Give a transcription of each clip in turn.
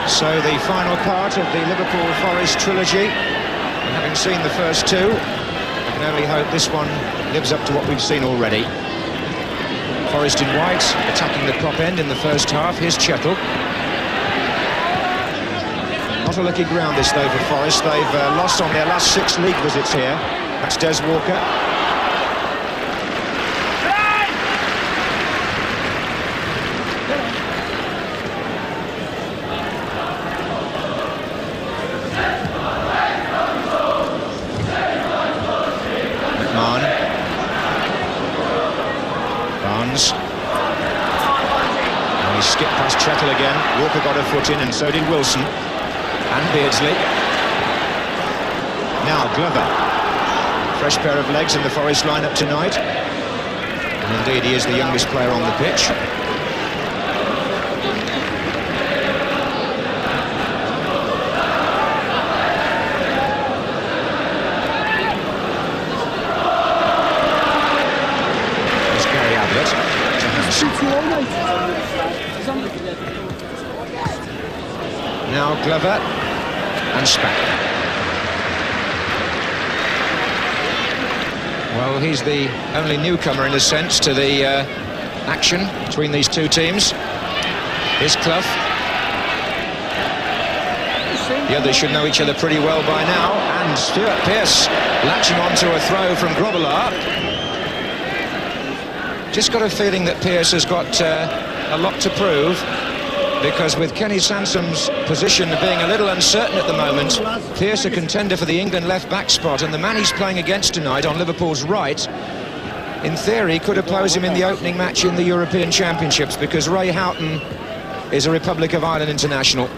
So the final part of the Liverpool Forest trilogy, and having seen the first two, I can only hope this one lives up to what we've seen already. Forest in white, attacking the top end in the first half. Here's Chettle. Not a lucky ground this though for Forest. They've lost on their last 6 league visits here. That's Des Walker. McMahon. Barnes. And he skipped past Chettle again. Walker got a foot in and so did Wilson. And Beardsley. Now Glover. Fresh pair of legs in the Forest lineup tonight. And indeed he is the youngest player on the pitch. There's Gary Ablett to Hansen. Now Glover and Spackman. Well, he's the only newcomer in a sense to the action between these two teams. Here's Clough. The others should know each other pretty well by now. And Stuart Pearce latching onto a throw from Grobbelaar. Just got a feeling that Pearce has got a lot to prove, because with Kenny Sansom's position being a little uncertain at the moment, Pearce a contender for the England left-back spot, and the man he's playing against tonight on Liverpool's right, in theory, could oppose him in the opening match in the European Championships, because Ray Houghton is a Republic of Ireland international.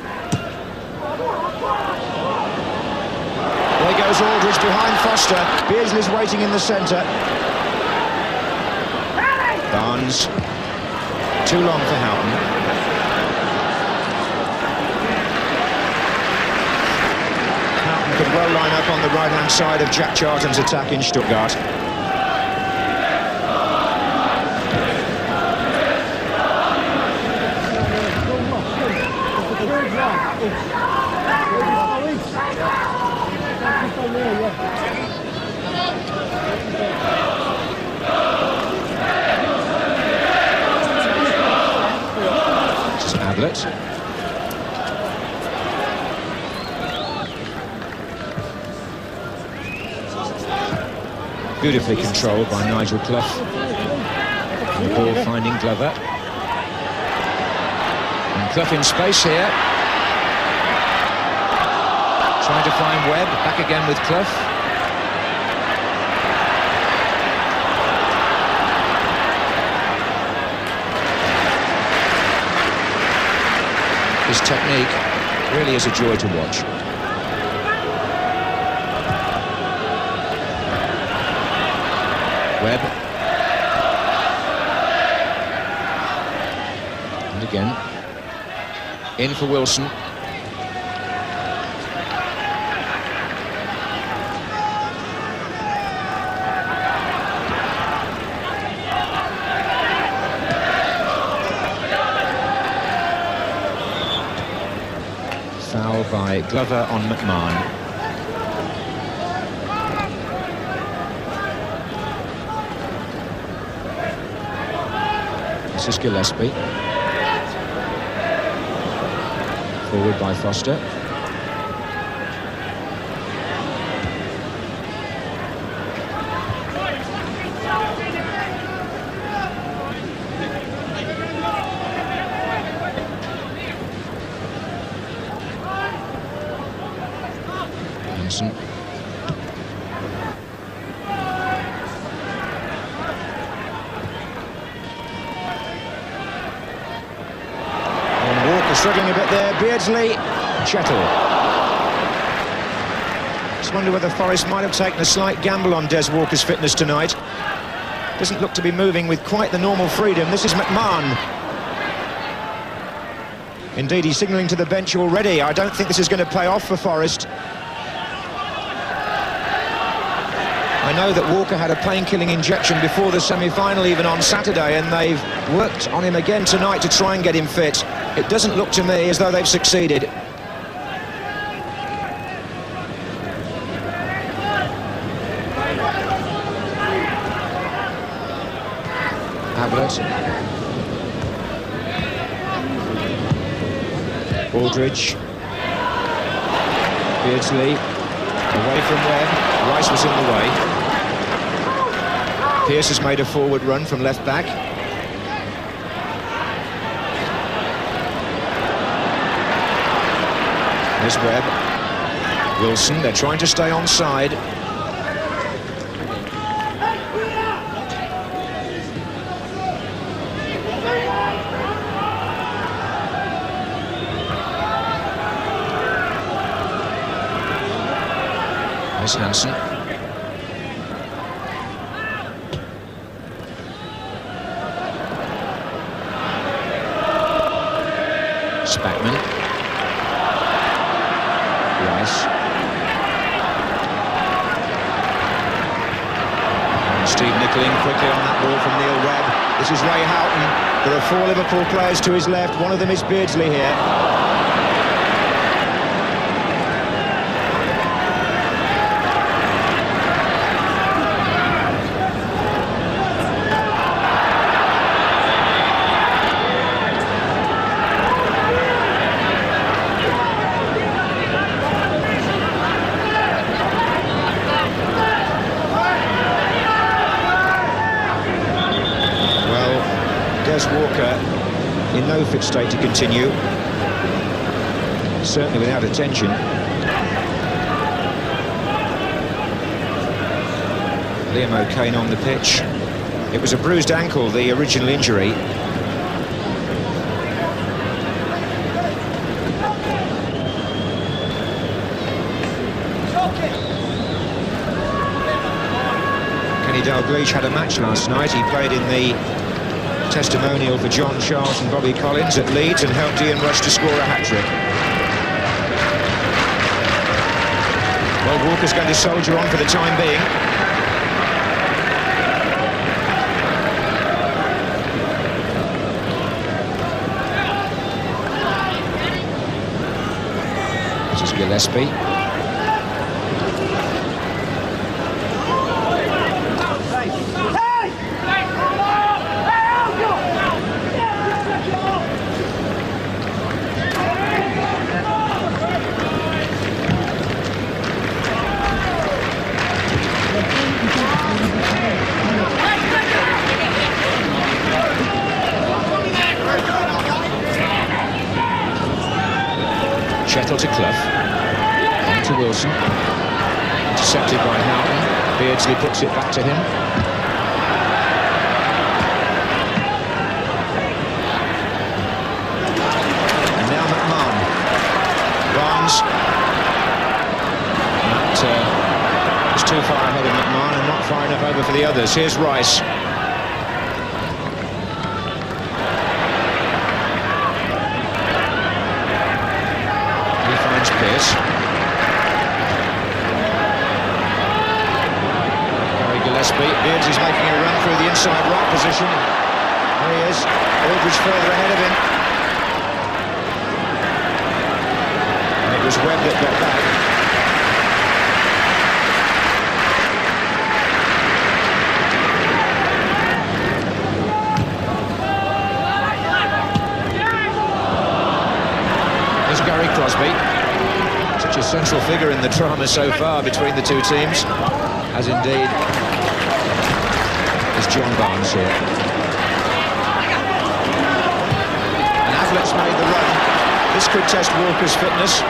There goes Aldridge behind Foster. Beardsley's waiting in the centre. Barnes. Too long for Houghton. Could well line up on the right-hand side of Jack Charlton's attack in Stuttgart. This is Ablett. Beautifully controlled by Nigel Clough. And the ball finding Glover. And Clough in space here. Trying to find Webb. Back again with Clough. His technique really is a joy to watch. Webb. And again. In for Wilson. Foul by Glover on McMahon. This is Gillespie. Forward by Foster. Hansen. Struggling a bit there, Beardsley, Chettle. Just wonder whether Forest might have taken a slight gamble on Des Walker's fitness tonight. Doesn't look to be moving with quite the normal freedom. This is McMahon. Indeed, he's signalling to the bench already. I don't think this is going to pay off for Forest. I know that Walker had a pain-killing injection before the semi-final, even on Saturday, and they've worked on him again tonight to try and get him fit. it doesn't look to me as though they've succeeded. Ablett. Aldridge. Beardsley. Away from Webb. Rice was in the way. Pearce has made a forward run from left back. There's Webb. Wilson, they're trying to stay onside. There's Hansen. Spackman. Rice. And Steve Nicol in quickly on that ball from Neil Webb. This is Ray Houghton. There are 4 Liverpool players to his left. One of them is Beardsley here. Walker in no fit state to continue, certainly without attention. Liam O'Kane on the pitch. It was a bruised ankle, the original injury. Kenny Dalglish had a match last night. He played in the testimonial for John Charles and Bobby Collins at Leeds and helped Ian Rush to score a hat-trick. Well, Walker's going to soldier on for the time being. This is Gillespie. Chettle to Clough, on to Wilson, intercepted by Houghton. Beardsley puts it back to him. And now McMahon. Barnes. That is too far ahead of McMahon and not far enough over for the others. Here's Rice. Pearce. Gillespie. Beardsley's making a run through the inside right position. There he is. Aldridge further ahead of him. And it was Webb that got back. There's Gary Crosby. Such a central figure in the drama so far between the two teams, as indeed is John Barnes here. And Ablett's made the run. This could test Walker's fitness.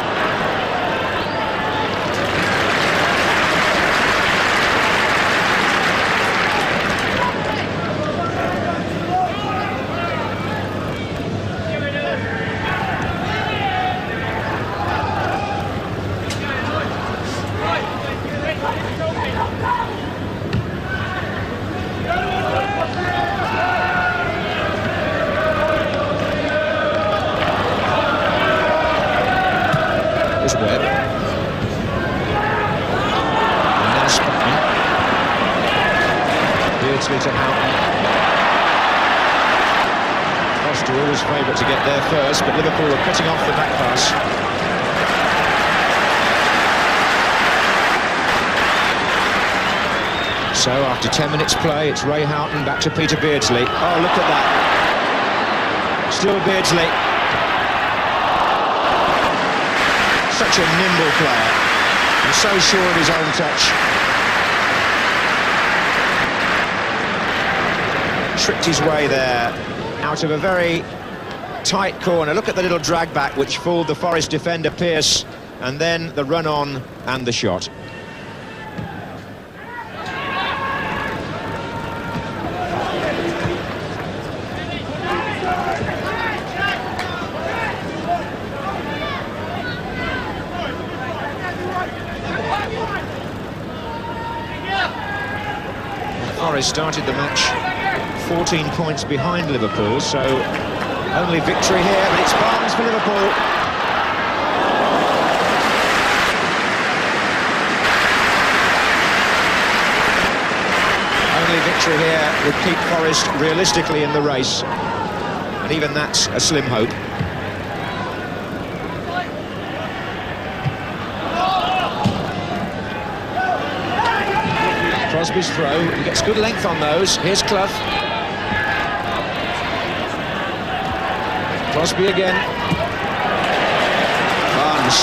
Webb. And now Spackman. Beardsley to Houghton. Manchester always favourite to get there first, but Liverpool are cutting off the back pass. So after 10 minutes play, it's Ray Houghton back to Peter Beardsley. Oh, look at that. Still Beardsley. Such a nimble player. And so sure of his own touch. Tricked his way there out of a very tight corner. Look at the little drag back which fooled the Forest defender Pearce, and then the run on and the shot. Forest started the match 14 points behind Liverpool, so only victory here, but it's Barnes for Liverpool. Only victory here would keep Forest realistically in the race, and even that's a slim hope. Crosby's throw, he gets good length on those. Here's Clough. Crosby again. Barnes.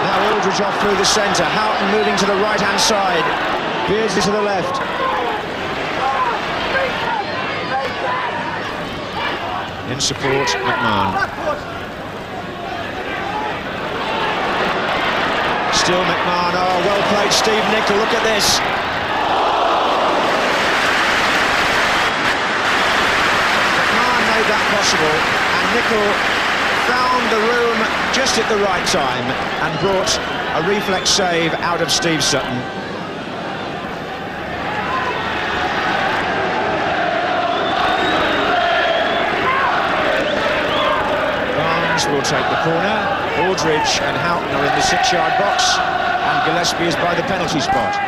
Now Aldridge off through the centre. Houghton moving to the right-hand side. Beardsley to the left. In support, McMahon. Still McMahon. Oh, well played, Steve Nicol. Look at this. That possible, and Nicol found the room just at the right time and brought a reflex save out of Steve Sutton. Barnes will take the corner. Aldridge and Houghton are in the 6-yard box, and Gillespie is by the penalty spot.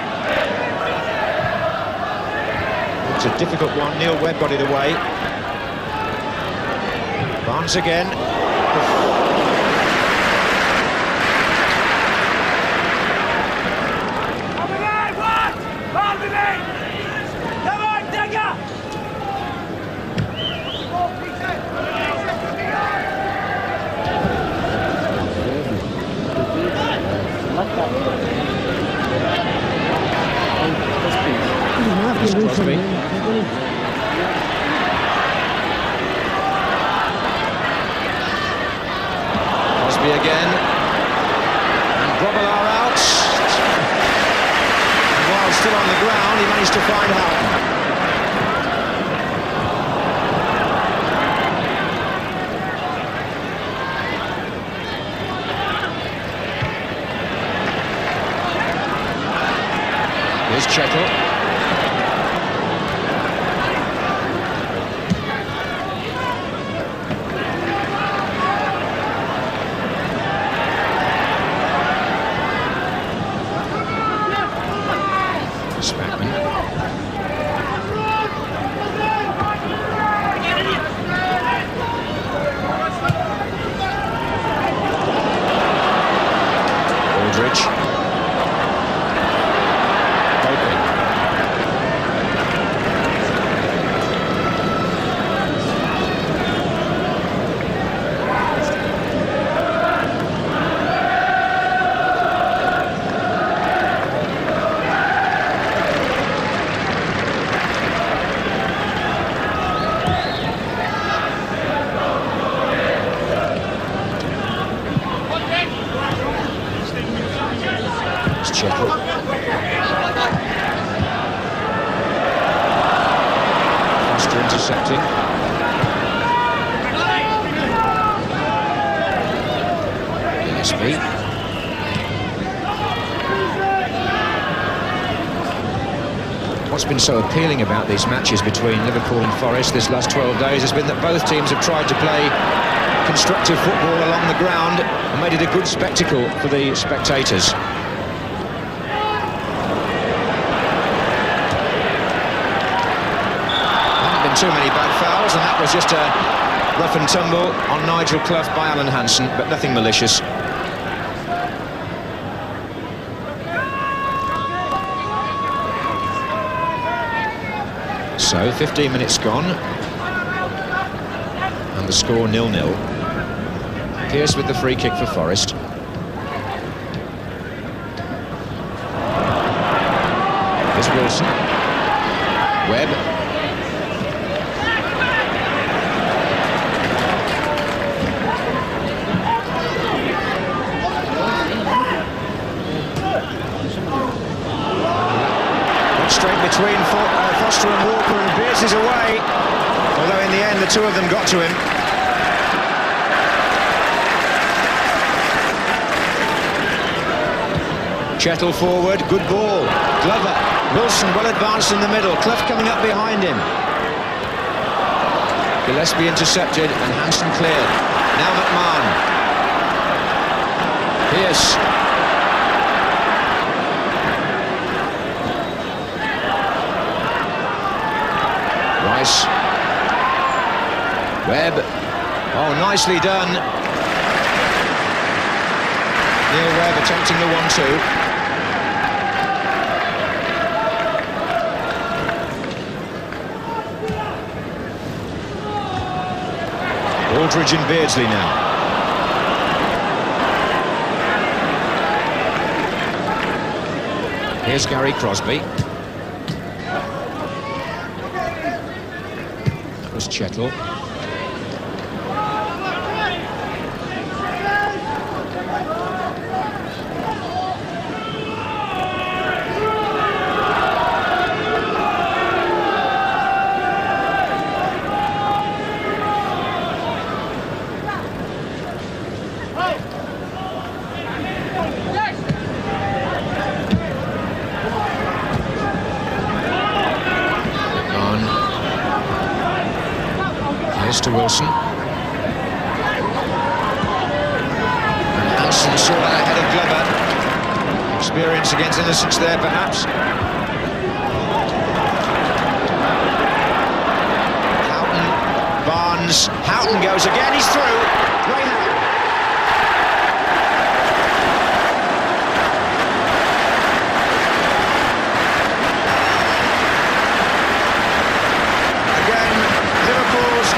It's a difficult one. Webb got it away. Barnes again. Crosby. Again, and Grobbelaar out, and while still on the ground he managed to find Houghton. Here's Chettle. Spackman. Aldridge. Chettle. Foster intercepting. Gillespie. What's been so appealing about these matches between Liverpool and Forest this last 12 days has been that both teams have tried to play constructive football along the ground and made it a good spectacle for the spectators. Too many bad fouls, and that was just a rough and tumble on Nigel Clough by Alan Hansen, but nothing malicious. So 15 minutes gone and the score 0-0. Pearce with the free kick for Forest. Here's Wilson. Webb. Straight between Foster and Walker, and Beardsley's away, although in the end the two of them got to him. Chettle forward, good ball. Glover, Wilson well advanced in the middle, Clough coming up behind him. Gillespie intercepted and Hansen cleared. Now McMahon. Pearce. Webb. Oh, nicely done. Neil Webb attempting the 1-2. Aldridge and Beardsley now. Here's Gary Crosby. That was Chettle. To Wilson. And Hansen saw that ahead of Glover. Experience against innocence there, perhaps. Houghton, Barnes. Houghton goes again, he's through.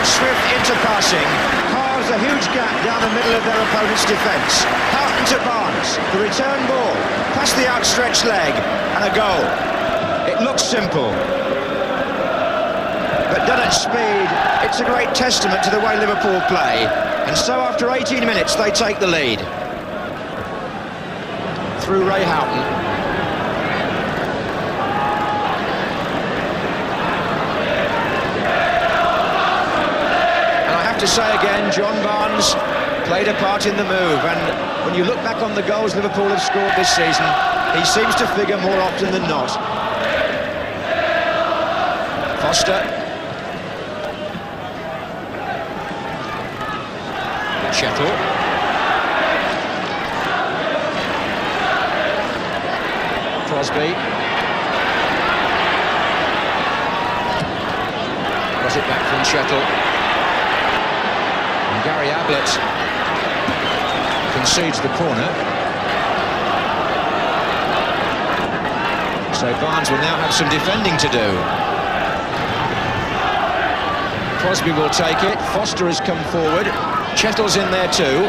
Swift interpassing carves a huge gap down the middle of their opponent's defence. Houghton to Barnes, the return ball, past the outstretched leg, and a goal. It looks simple, but done at speed, it's a great testament to the way Liverpool play. And so after 18 minutes, they take the lead. Through Ray Houghton. To say again, John Barnes played a part in the move, and when you look back on the goals Liverpool have scored this season, he seems to figure more often than not. Foster. Chettle. Crosby. Was it back from Chettle? Gary Ablett concedes the corner. So Barnes will now have some defending to do. Crosby will take it. Foster has come forward. Chettle's in there too.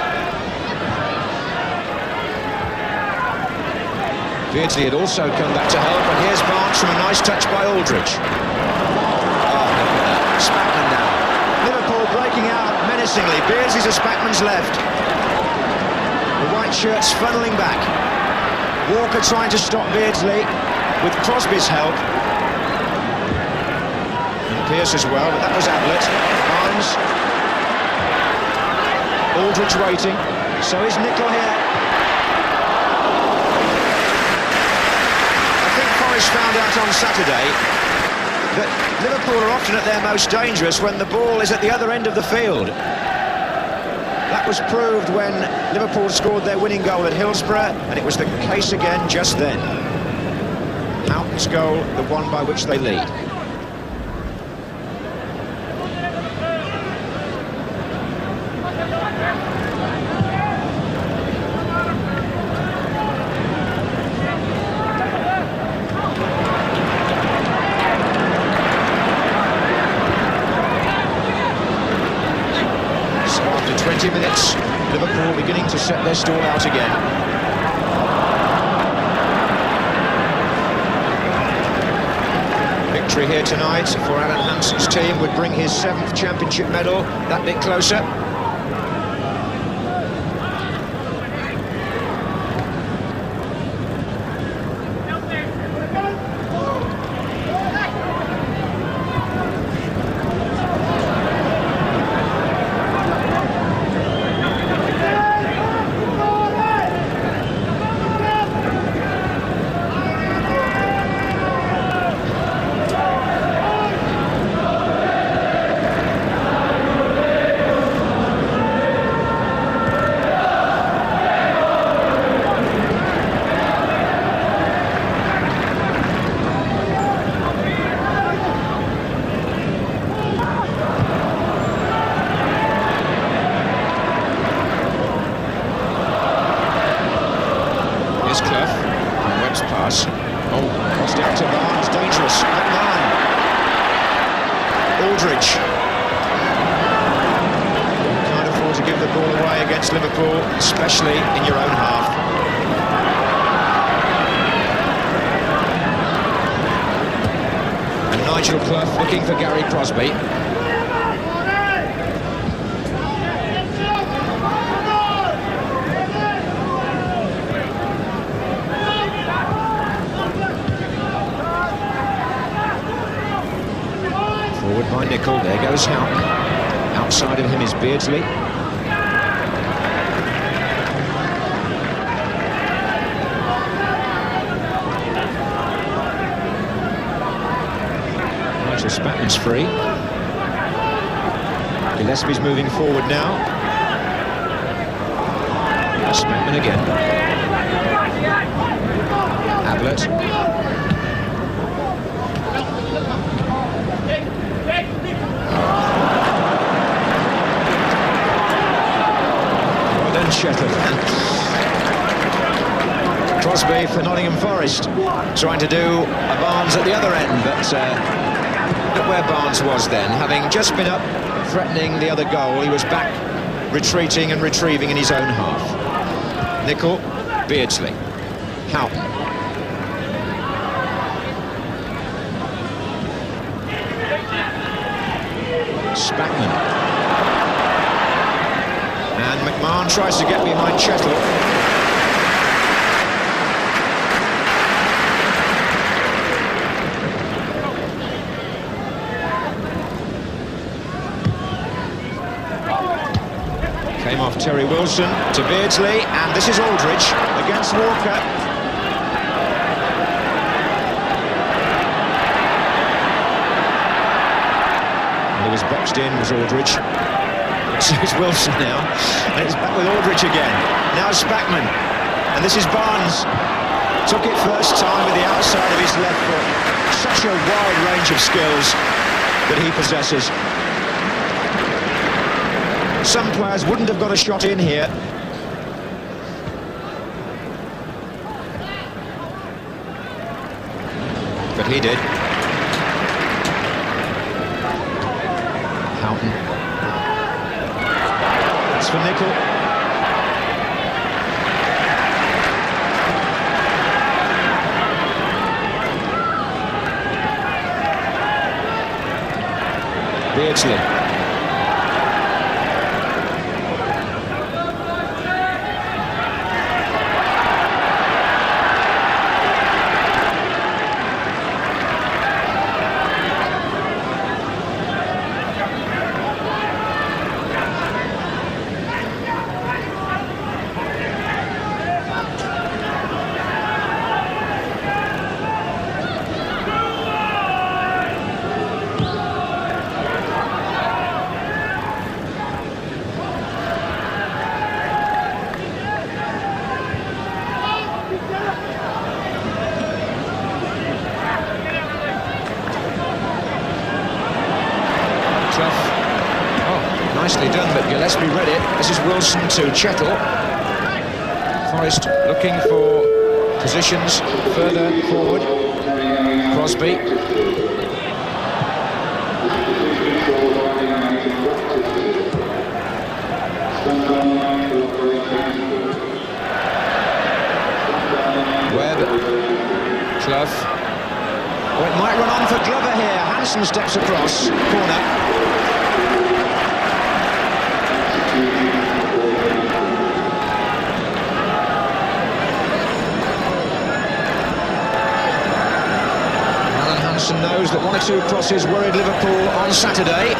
Beardsley had also come back to help, and here's Barnes from a nice touch by Aldridge. Oh, look at that. Spackman now. Liverpool breaking out menacingly. Beardsley's to Spackman's left. The white shirts funneling back. Walker trying to stop Beardsley with Crosby's help. And Pearce as well, but that was Ablett. Barnes. Aldridge waiting. So is Nicol here. I think Forest found out on Saturday that Liverpool are often at their most dangerous when the ball is at the other end of the field. That was proved when Liverpool scored their winning goal at Hillsborough, and it was the case again just then. Houghton's goal, the one by which they lead. Liverpool beginning to set their stall out again. Victory here tonight for Alan Hansen's team would bring his 7th championship medal that bit closer. Clough, Webb's pass. Oh, crossed out to Barnes, dangerous. McMahon. Aldridge. Can't afford to give the ball away against Liverpool, especially in your own half. And Nigel Clough looking for Gary Crosby. Forward by Nicol, there goes Houghton. Outside of him is Beardsley. Nigel Spackman's free. Gillespie's moving forward now. Spackman again. Ablett. Chettle. Crosby for Nottingham Forest, trying to do a Barnes at the other end, but look where Barnes was then, having just been up threatening the other goal. He was back retreating and retrieving in his own half. Nicol, Beardsley, Houghton. Spackman. And McMahon tries to get behind Chettle. Came off Terry Wilson to Beardsley, and this is Aldridge against Walker. And he was boxed in, was Aldridge. So it's Wilson now, and it's back with Aldridge again. Now Spackman, and this is Barnes. Took it first time with the outside of his left foot. Such a wide range of skills that he possesses. Some players wouldn't have got a shot in here. But he did. Houghton. For Nicol. Beardsley. Nicely done, but Gillespie read it. This is Wilson to Chettle. Forest looking for positions further forward. Crosby. for Glover here. Hansen steps across. Corner. Hansen knows that 1 or 2 crosses worried Liverpool on Saturday.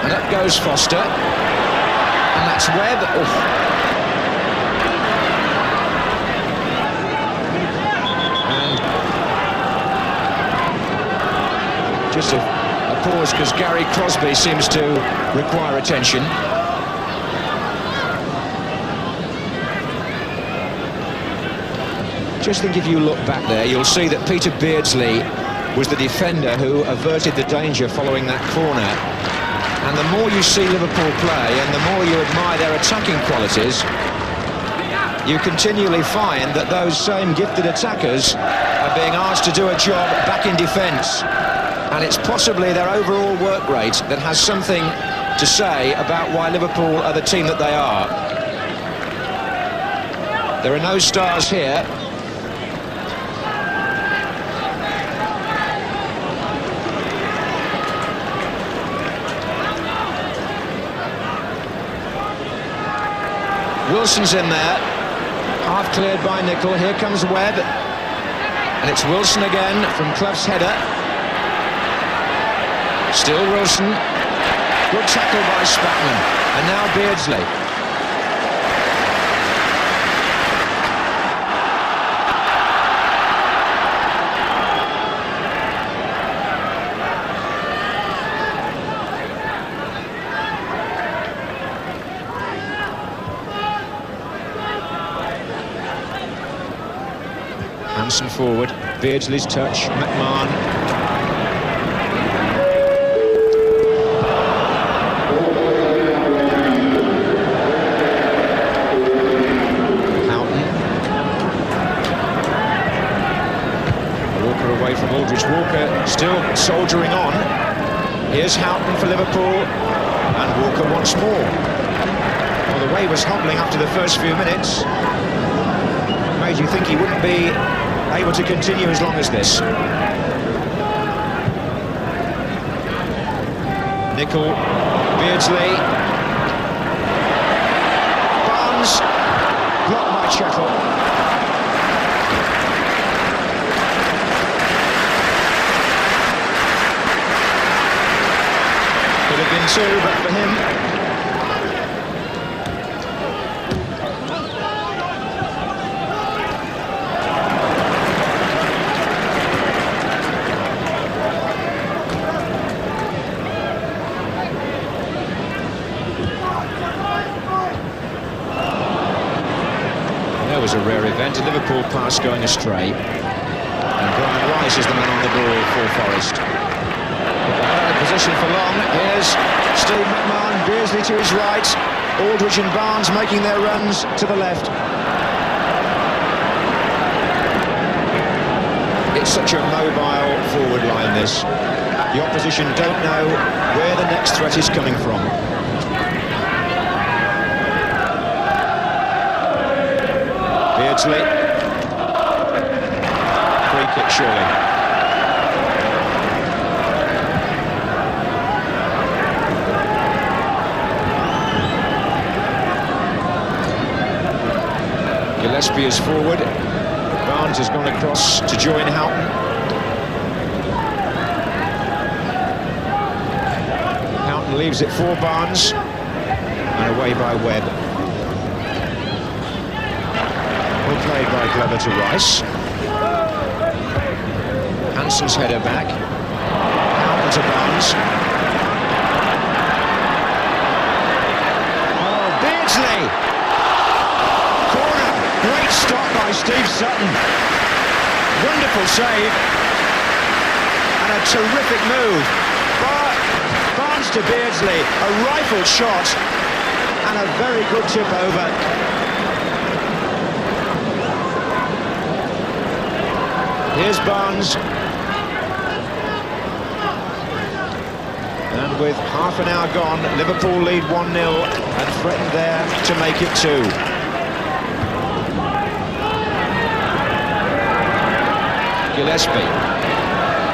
And up goes Foster. And that's Webb. Oof. And just a pause because Gary Crosby seems to require attention. Just think if you look back there, you'll see that Peter Beardsley was the defender who averted the danger following that corner. And the more you see Liverpool play and the more you admire their attacking qualities, you continually find that those same gifted attackers are being asked to do a job back in defence. And it's possibly their overall work rate that has something to say about why Liverpool are the team that they are. There are no stars here. Wilson's in there, half cleared by Nicol. Here comes Webb, and it's Wilson again from Clough's header. Still Wilson. Good tackle by Spackman, and now Beardsley. Hansen forward, Beardsley's touch, McMahon. Houghton. Walker away from Aldridge. Walker still soldiering on. Here's Houghton for Liverpool, and Walker once more. Well, the way he was hobbling after the first few minutes made you think he wouldn't be able to continue as long as this. Nicol, Beardsley, Barnes, blocked by Chettle. Could have been 2, but for him. Was a rare event, a Liverpool pass going astray, and Brian Rice is the man on the ball for Forest. Out of position for long. Here's Steve McMahon, Beardsley to his right, Aldridge and Barnes making their runs to the left. It's such a mobile forward line, this. The opposition don't know where the next threat is coming from. Beardsley. Free kick, surely. Gillespie is forward. Barnes has gone across to join Houghton. Houghton leaves it for Barnes. And away by Webb. Well played by Glover to Rice. Hansen's header back. Houghton to Barnes. Oh, Beardsley! Corner! Great stop by Steve Sutton. Wonderful save. And a terrific move. Barnes to Beardsley. A rifled shot. And a very good tip over. Here's Barnes. And with half an hour gone, Liverpool lead 1-0 and threaten there to make it 2. Gillespie.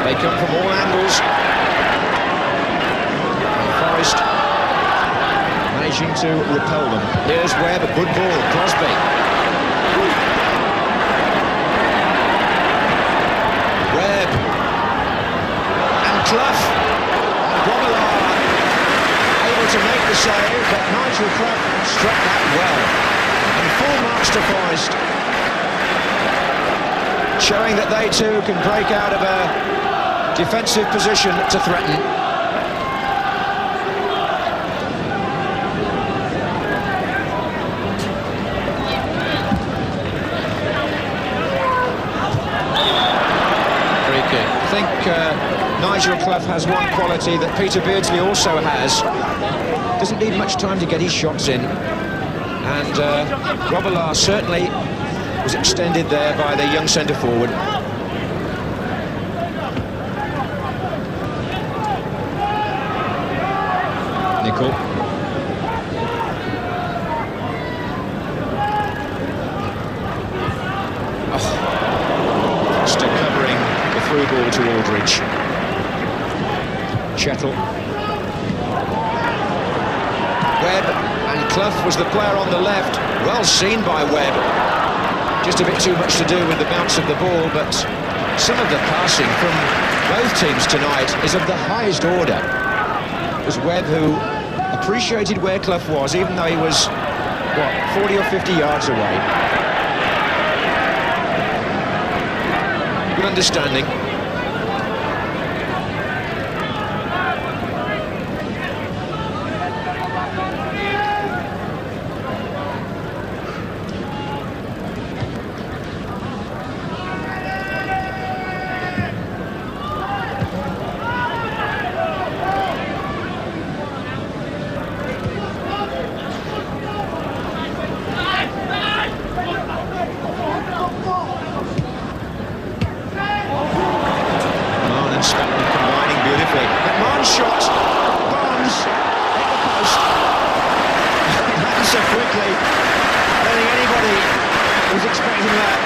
They come from all angles. And Forest managing to repel them. Here's Webb, a good ball. Crosby. Webb. And Clough. Grobbelaar able to make the save, but Nigel Clough struck that well. And full marks to Forest, showing that they too can break out of a defensive position to threaten. Free kick. I think Nigel Clough has one quality that Peter Beardsley also has. Doesn't need much time to get his shots in. And Grobbelaar certainly was extended there by the young centre-forward. Nicol. Still covering the through ball to Aldridge. Chettle. Webb, and Clough was the player on the left. Well seen by Webb. Just a bit too much to do with the bounce of the ball, but some of the passing from both teams tonight is of the highest order. It was Webb who appreciated where Clough was, even though he was, what, 40 or 50 yards away. Good understanding. Spackman combining beautifully. McMahon shot. Barnes hit the post. Happened so quickly. I don't think anybody was expecting that.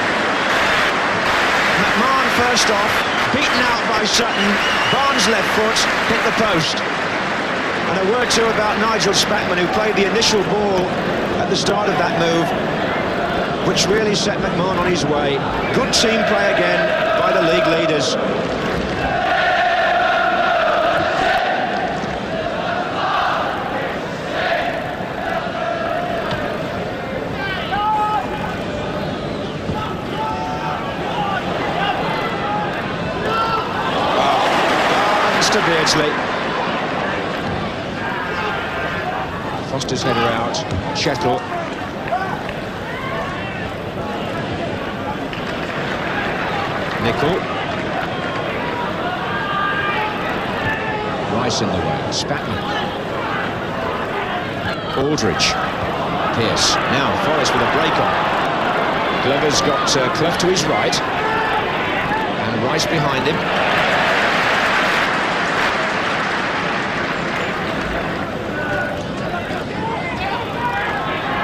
McMahon first off, beaten out by Sutton. Barnes left foot, hit the post. And a word too about Nigel Spackman, who played the initial ball at the start of that move, which really set McMahon on his way. Good team play again by the league leaders. To Beardsley. Foster's header out. Chettle. Nicol. Rice in the way. Spackman. Aldridge. Pearce. Now Forest with a break on. Glover's got Clough to his right. And Rice behind him.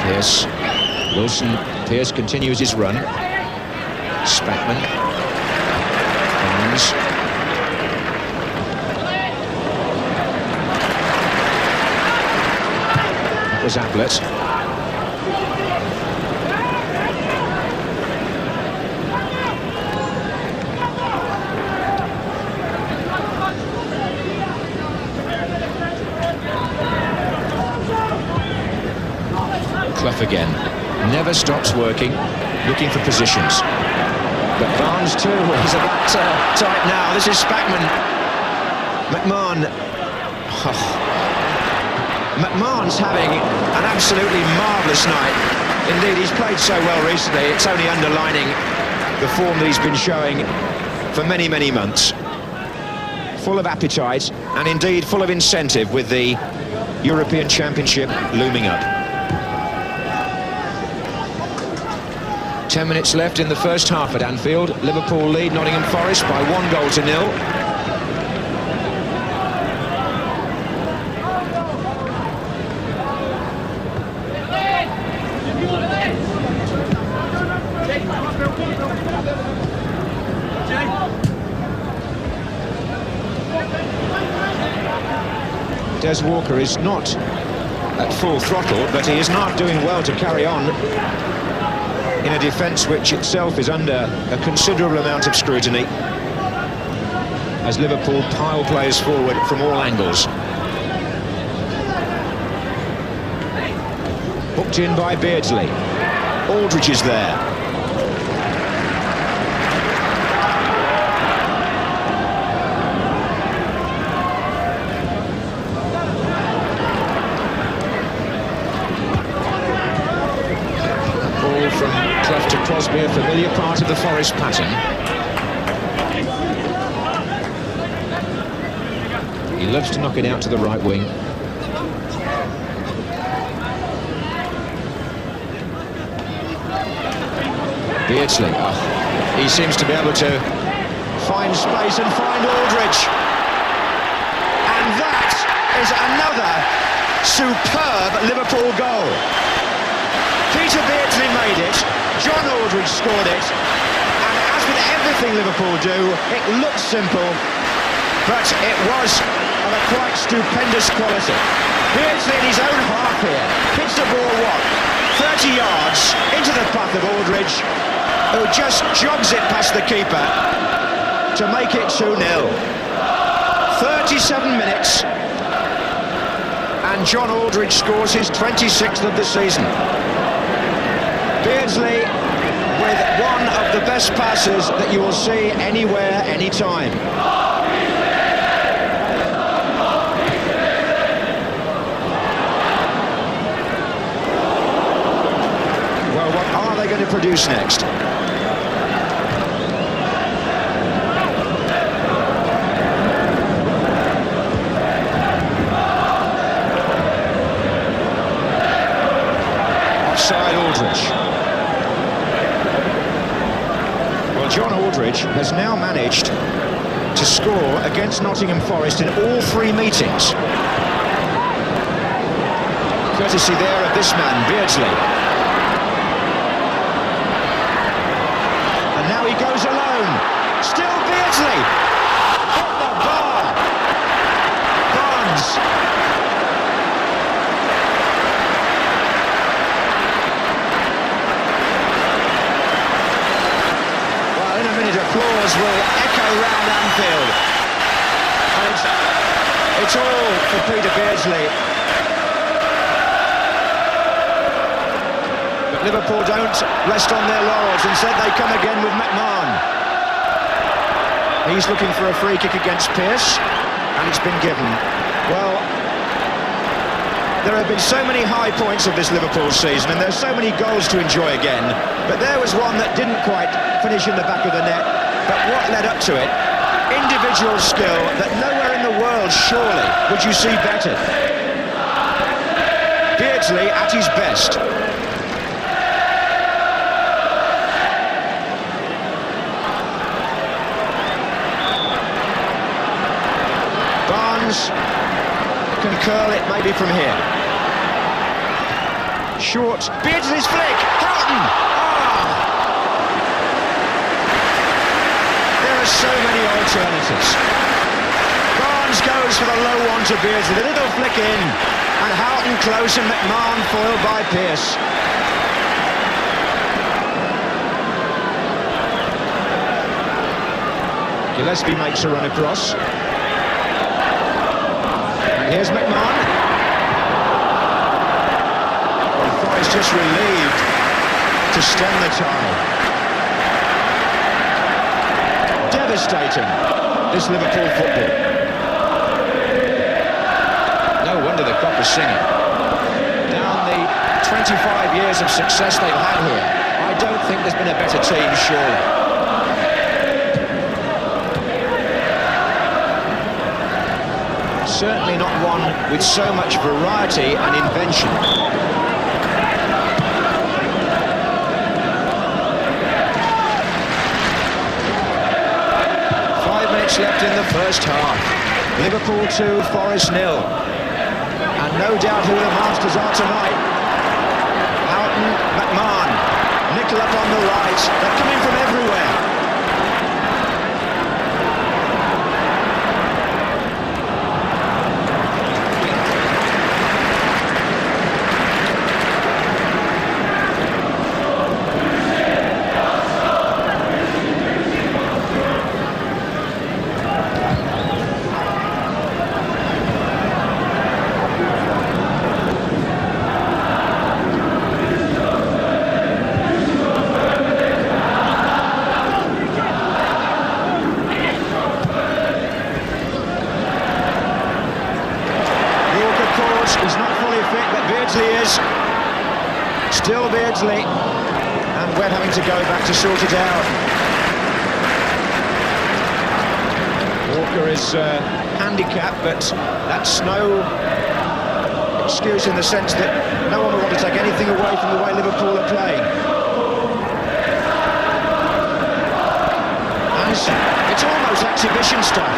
Pearce. Wilson. Pearce continues his run. Spackman. Barnes. That was Ablett. Clough again. Never stops working, looking for positions. But Barnes too, he's a bit tight now. This is Spackman. McMahon. Oh. McMahon's having an absolutely marvellous night. Indeed, he's played so well recently, it's only underlining the form that he's been showing for many, many months. Full of appetite, and indeed full of incentive with the European Championship looming up. 10 minutes left in the first half at Anfield. Liverpool lead Nottingham Forest by 1-0. Des Walker is not at full throttle, but he is not doing well to carry on in a defence which itself is under a considerable amount of scrutiny as Liverpool pile players forward from all angles. Hooked in by Beardsley. Aldridge is there. Ball from Clough to Crosby, a familiar part of the Forest pattern. He loves to knock it out to the right wing. Beardsley, he seems to be able to find space and find Aldridge. And that is another superb Liverpool goal. Peter Beardsley made it, John Aldridge scored it, and as with everything Liverpool do, it looks simple, but it was of a quite stupendous quality. Beardsley in his own half here, hits the ball, 30 yards into the path of Aldridge, who just jogs it past the keeper to make it 2-0. 37 minutes, and John Aldridge scores his 26th of the season. Beardsley with one of the best passes that you will see anywhere, anytime. Well, what are they going to produce next? Offside Aldridge. Well, John Aldridge has now managed to score against Nottingham Forest in all 3 meetings. Courtesy there of this man, Beardsley. And now he goes alone. Still Beardsley. Hit the bar. Barnes. Well, in a minute, applause will echo round Anfield. And it's all for Peter Beardsley. Liverpool don't rest on their laurels, instead they come again with McMahon. He's looking for a free kick against Pearce, and it's been given. Well, there have been so many high points of this Liverpool season, and there's so many goals to enjoy again, but there was one that didn't quite finish in the back of the net. But what led up to it? Individual skill that nowhere in the world, surely, would you see better. Beardsley at his best. Can curl it maybe from here. Short, Beardsley's flick, Houghton! There are so many alternatives. Barnes goes for the low one to Beardsley, the little flick in, and Houghton close and McMahon foiled by Pearce. Gillespie makes a run across. Here's McMahon. Well, Forest just relieved to stem the tide. Devastating, this Liverpool football. No wonder the crop is singing. Down the 25 years of success they've had here, I don't think there's been a better team, surely. Certainly not one with so much variety and invention. 5 minutes left in the first half. Liverpool 2, Forest 0. And no doubt who the masters are tonight. Houghton, McMahon, Nicol up on the right. They're coming from everywhere. he is. Still Beardsley. And Webb having to go back to sort it out. Walker is handicapped, but that's no excuse in the sense that no one will want to take anything away from the way Liverpool are playing. Hansen, it's almost exhibition stuff.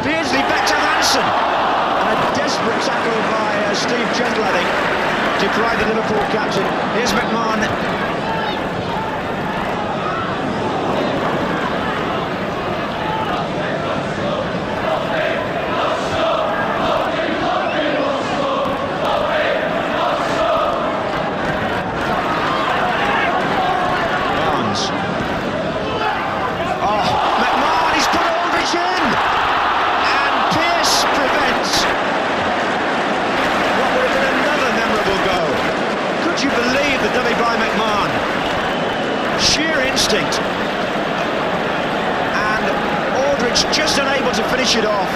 Beardsley back to Hansen, and a desperate tackle by Steve Chettle, I think, deprived the Liverpool captain. Here's McMahon. Instinct, and Aldridge just unable to finish it off.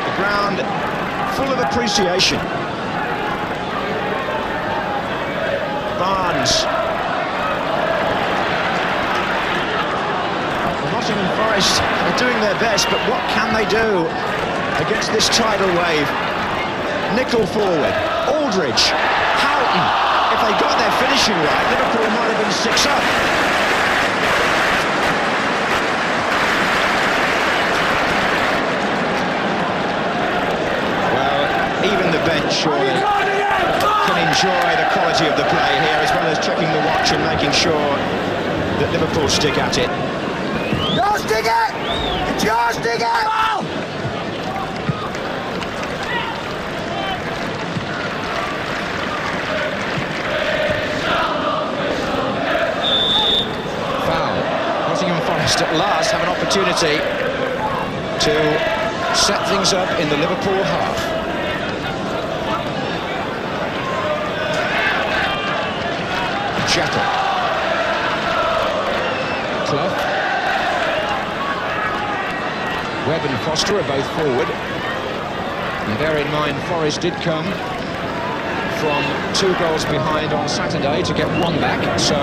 The ground full of appreciation. Barnes. Nottingham Forest are doing their best, but what can they do against this tidal wave? Nicol forward. Aldridge, Houghton. If they got their finishing right, Liverpool might have been 6 up. Well, even the bench surely can enjoy the quality of the play here, as well as checking the watch and making sure that Liverpool stick at it. Yours, dig it! It's yours, dig it! At last have an opportunity to set things up in the Liverpool half. Chettle. Clough. Webb and Foster are both forward. And bear in mind, Forest did come from 2 goals behind on Saturday to get 1 back, so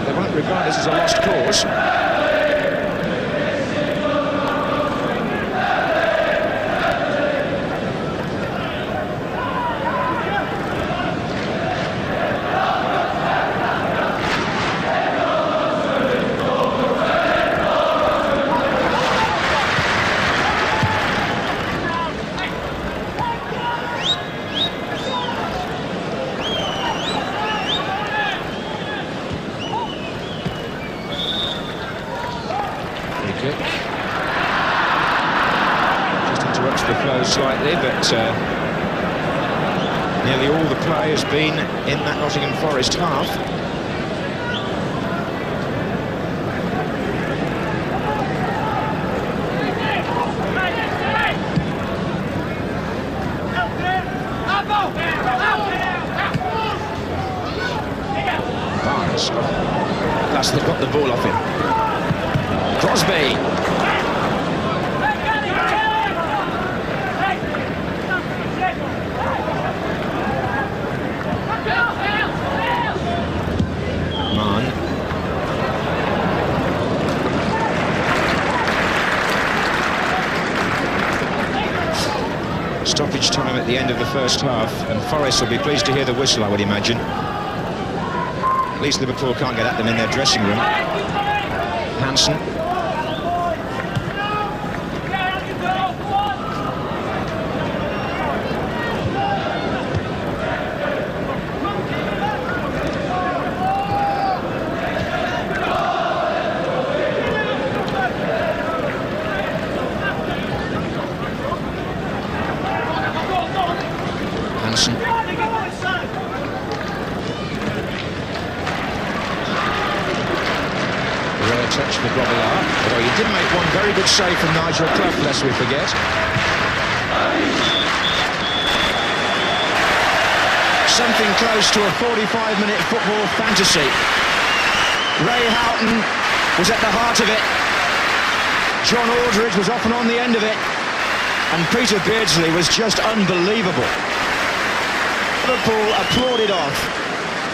they won't regard this as a lost cause. Just interrupts the flow slightly, but nearly all the play has been in that Nottingham Forest half. Barnes. Plus they've got the ball off him. Crosby. McMahon. Stoppage time at the end of the first half, and Forest will be pleased to hear the whistle, I would imagine. At least Liverpool can't get at them in their dressing room. Hansen. Hansen. Rare touch for Grobbelaar, although he did make one very good save from Nigel Clough, lest we forget. Something close to a 45-minute football fantasy. Ray Houghton was at the heart of it. John Aldridge was often on the end of it. And Peter Beardsley was just unbelievable. Liverpool applauded off.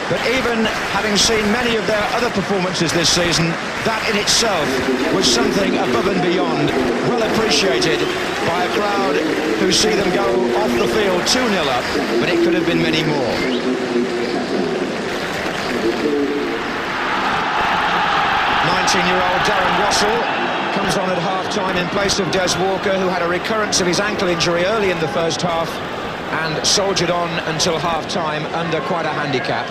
But even having seen many of their other performances this season, that in itself was something above and beyond, well appreciated by a crowd who see them go off the field 2-0 up, but it could have been many more. 19-year-old Darren Wassell comes on at half-time in place of Des Walker, who had a recurrence of his ankle injury early in the first half and soldiered on until half-time under quite a handicap.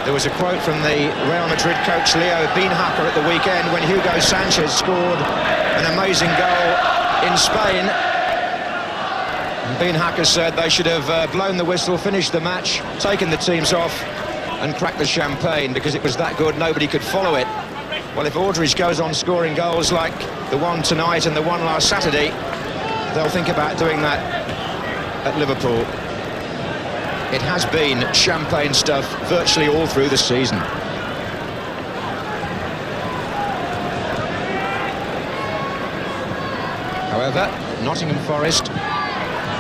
There was a quote from the Real Madrid coach Leo Beenhakker at the weekend when Hugo Sanchez scored an amazing goal in Spain. And Beenhakker said they should have blown the whistle, finished the match, taken the teams off and cracked the champagne because it was that good, nobody could follow it. Well, if Aldridge goes on scoring goals like the one tonight and the one last Saturday, they'll think about doing that at Liverpool. It has been champagne stuff virtually all through the season. However, Nottingham Forest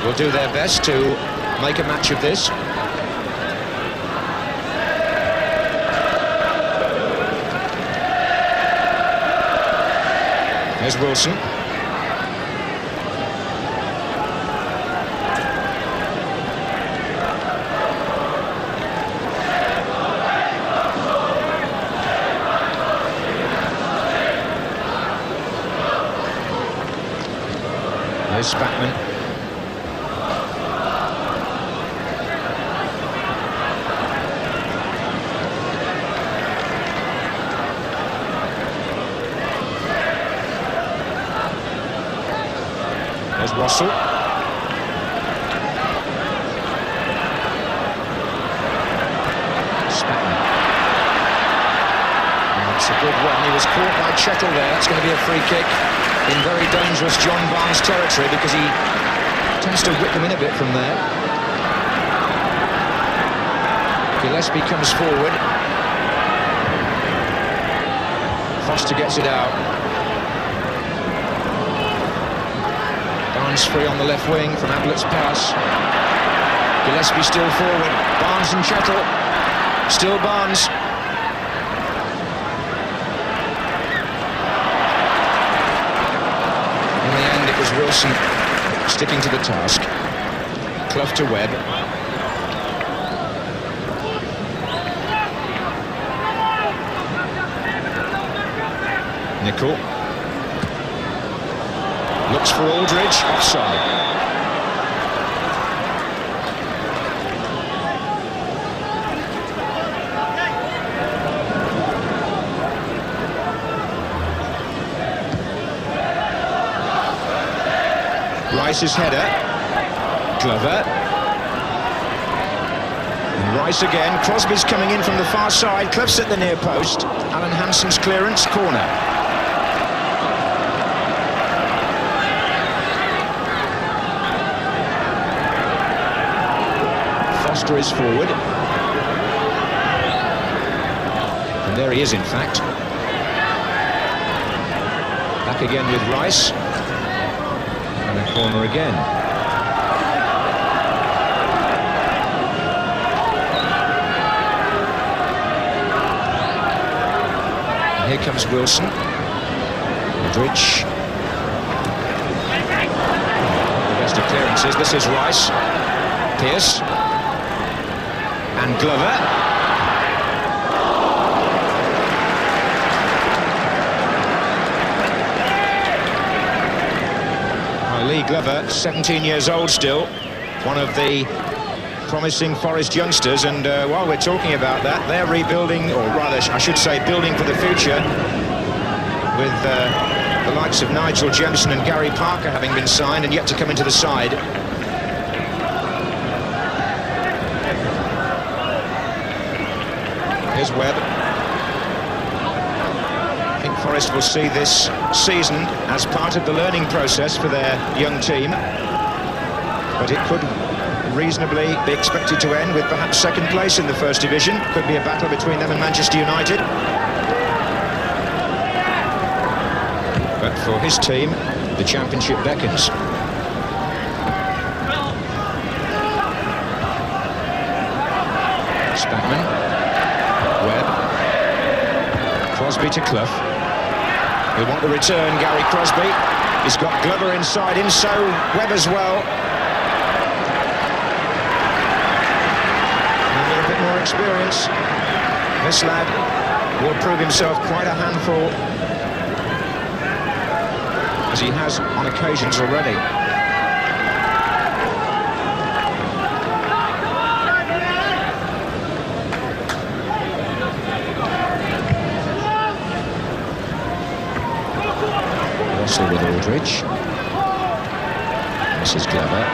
will do their best to make a match of this. There's Wilson. There's Spackman. There's Wassell. Spackman. That's a good one. He was caught by Chettle there. That's going to be a free kick in very dangerous John Barnes territory because he tends to whip them in a bit from there. Gillespie comes forward. Foster gets it out. Barnes free on the left wing from Ablett's pass. Gillespie still forward. Barnes and Chettle. Still Barnes. It was Wilson sticking to the task. Clough to Webb. Nicol. Looks for Aldridge. Offside. Rice's header. Clough. And Rice again. Crosby's coming in from the far side. Clough's at the near post. Alan Hansen's clearance. Corner. Foster is forward. And there he is, in fact. Back again with Rice. And a corner again. And here comes Wilson. Aldridge. The best of clearances. This is Rice. Pearce. And Glover. Lee Glover, 17 years old still, one of the promising Forest youngsters, and while we're talking about that, they're rebuilding, or rather I should say building for the future, with the likes of Nigel Johnston and Gary Parker having been signed and yet to come into the side. Here's Webb. I think Forest will see this season as part of the learning process for their young team, but it could reasonably be expected to end with perhaps second place in the First Division. Could be a battle between them and Manchester United. But for his team, the Championship beckons. Spackman, Webb, Crosby to Clough. He'll want to return, Gary Crosby. He's got Glover inside him, so Webb as well. And with a bit more experience, this lad will prove himself quite a handful, as he has on occasions already. Wassell with Aldridge. This is Glover.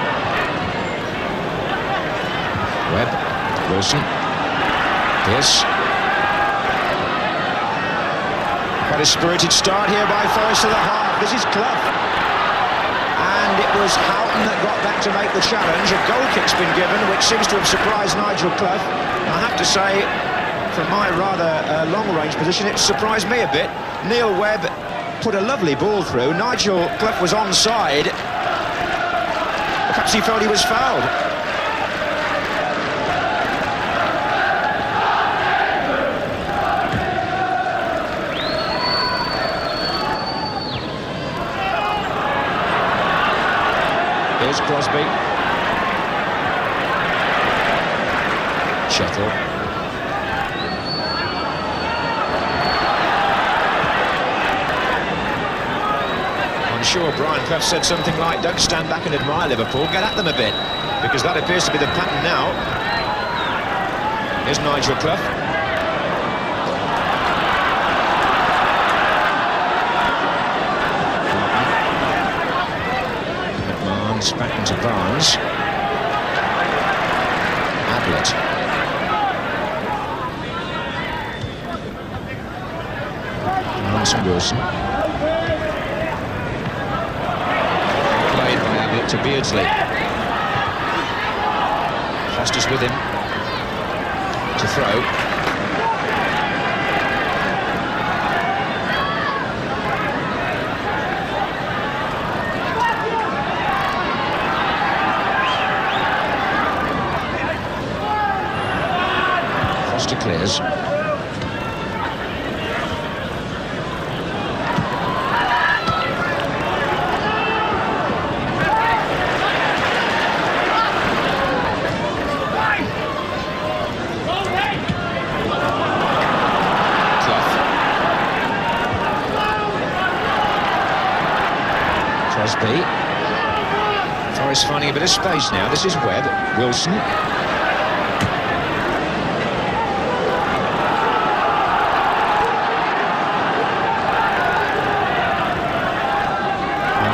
Webb, Wilson, Pearce. Quite a spirited start here by Forest to the half. This is Clough. And it was Houghton that got back to make the challenge. A goal kick's been given, which seems to have surprised Nigel Clough. I have to say, from my rather long-range position, it surprised me a bit. Neil Webb put a lovely ball through. Nigel Clough was onside. Perhaps he felt he was fouled. Here's Crosby. Chettle. I'm sure Brian Clough said something like, don't stand back and admire Liverpool, get at them a bit, because that appears to be the pattern now. Here's Nigel Clough. McMahon, Spackman to Barnes. Ablett. Hansen, Wilson. To Beardsley. Foster's with him to throw. Foster clears. Crosby. Forest finding a bit of space now. This is Webb. Wilson. And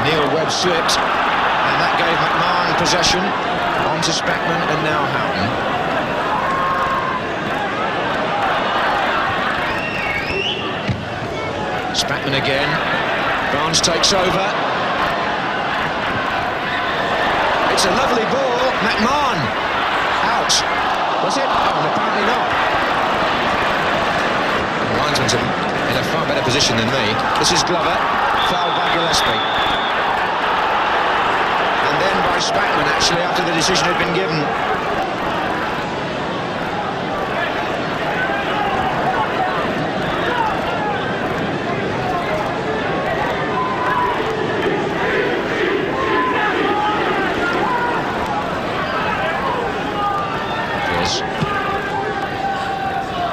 Neil Webb slipped, and that gave McMahon possession onto Spackman and now Houghton. Spackman again. Barnes takes over. It's a lovely ball. McMahon. Out. Was it? Oh, apparently not. The linesman's in a far better position than me. This is Glover. Fouled by Gillespie. And then by Spackman, actually, after the decision had been given.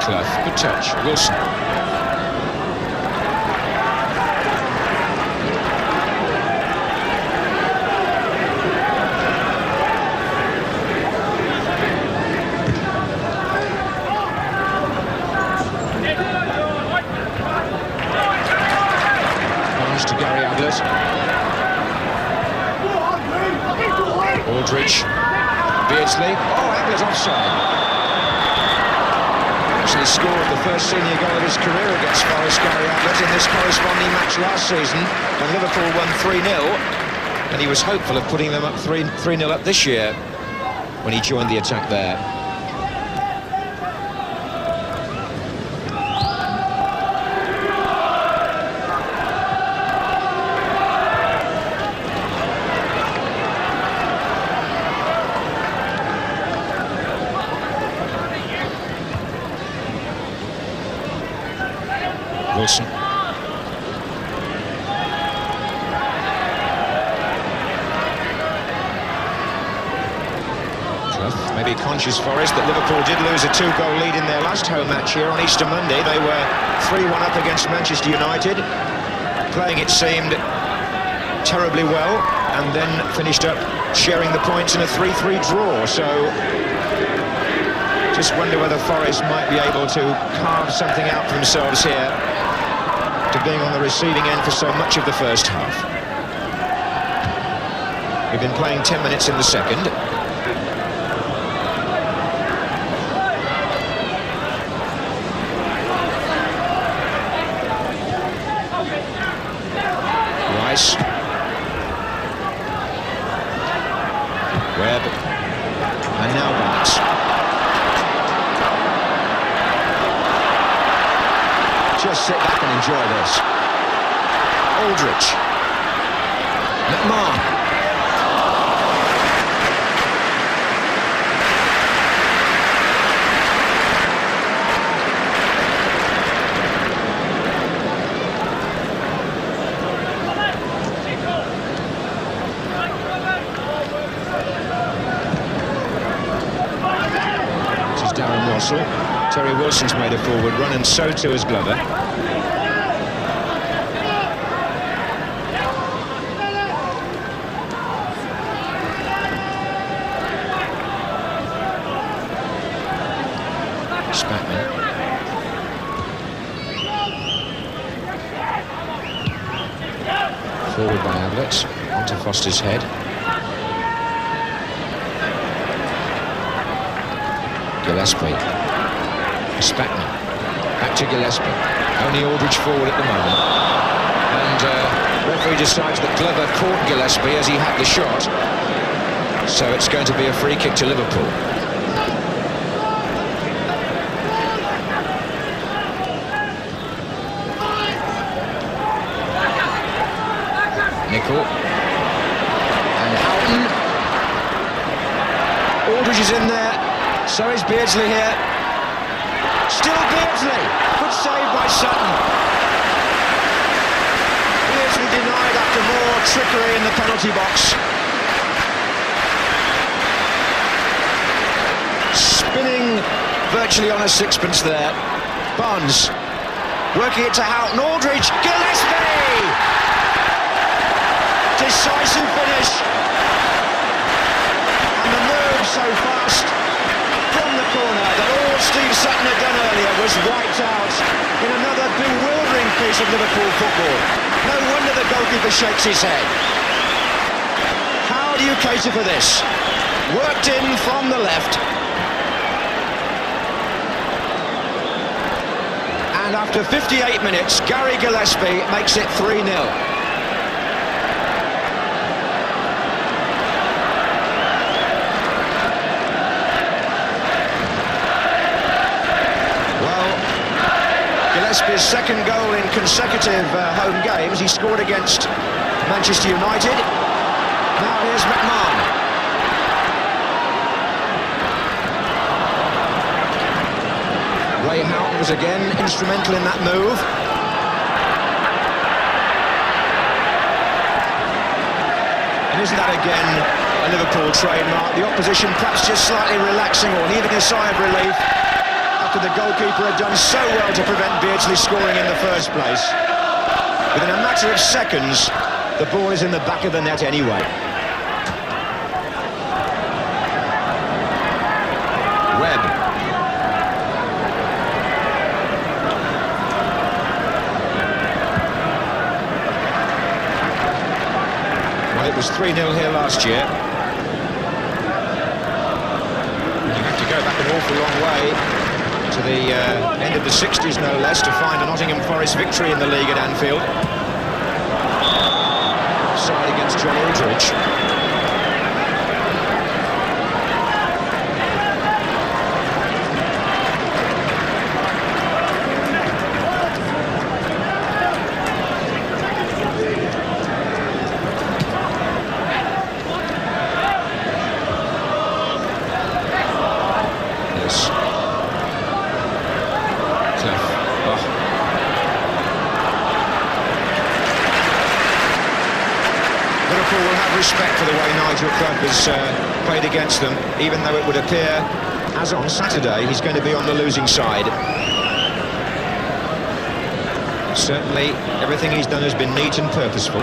Clough, good touch. Wilson. Barnes to Gary Ablett. Aldridge. Beardsley. Oh, Ablett offside. Actually scored the first senior goal of his career against Forest, Gary Ablett, in this corresponding match last season when Liverpool won 3-0, and he was hopeful of putting them up 3-0 up this year. when he joined the attack there. Wilson. Clough, maybe conscious, Forest, that Liverpool did lose a 2-goal lead in their last home match here on Easter Monday. They were 3-1 up against Manchester United, playing, it seemed, terribly well, and then finished up sharing the points in a 3-3 draw. So just wonder whether Forest might be able to carve something out for themselves here, to being on the receiving end for so much of the first half. We've been playing 10 minutes in the second. Rice. Webb. And now Barnes. Just sit back and enjoy this. Aldridge. McMahon. This is Darren Wassell. Terry Wilson's made a forward run, and so too has Glover. Spackman. Forward by Ablett, onto Foster's head. Gillespie. Spackman, back to Gillespie. Only Aldridge forward at the moment. And referee decides that Glover caught Gillespie as he had the shot. So it's going to be a free kick to Liverpool. Nicol. And Houghton. Aldridge is in there. So is Beardsley here. Still Beardsley. Good save by Sutton. Beardsley denied after more trickery in the penalty box. Spinning virtually on a sixpence there. Barnes working it to Houghton. Aldridge. Gillespie! Decisive finish. And the move so fast from the corner that all Steve Sutton had done earlier was wiped out in another bewildering piece of Liverpool football. No wonder the goalkeeper shakes his head. How do you cater for this? Worked in from the left. And after 58 minutes, Gary Gillespie makes it 3-0. Gillespie's second goal in consecutive home games. He scored against Manchester United. Now here's McMahon. Ray Houghton was again instrumental in that move. And isn't that again a Liverpool trademark? The opposition perhaps just slightly relaxing or heaving a sigh of relief after the goalkeeper had done so well to prevent Beardsley scoring in the first place. Within a matter of seconds, the ball is in the back of the net anyway. Webb. Well, it was 3-0 here last year. You have to go back an awful long way to the end of the 60s, no less, to find a Nottingham Forest victory in the league at Anfield. Side against John Aldridge. Liverpool will have respect for the way Nigel Clough has played against them, even though it would appear, as on Saturday, he's going to be on the losing side. Certainly, everything he's done has been neat and purposeful.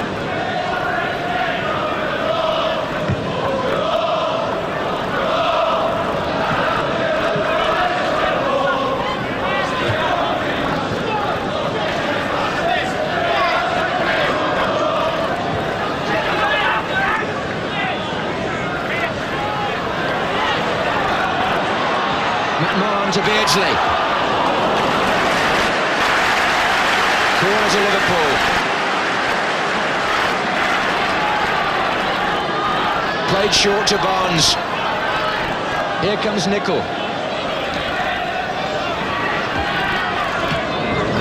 McMahon to Beardsley. Corner to Liverpool. Played short to Barnes. Here comes Nicol.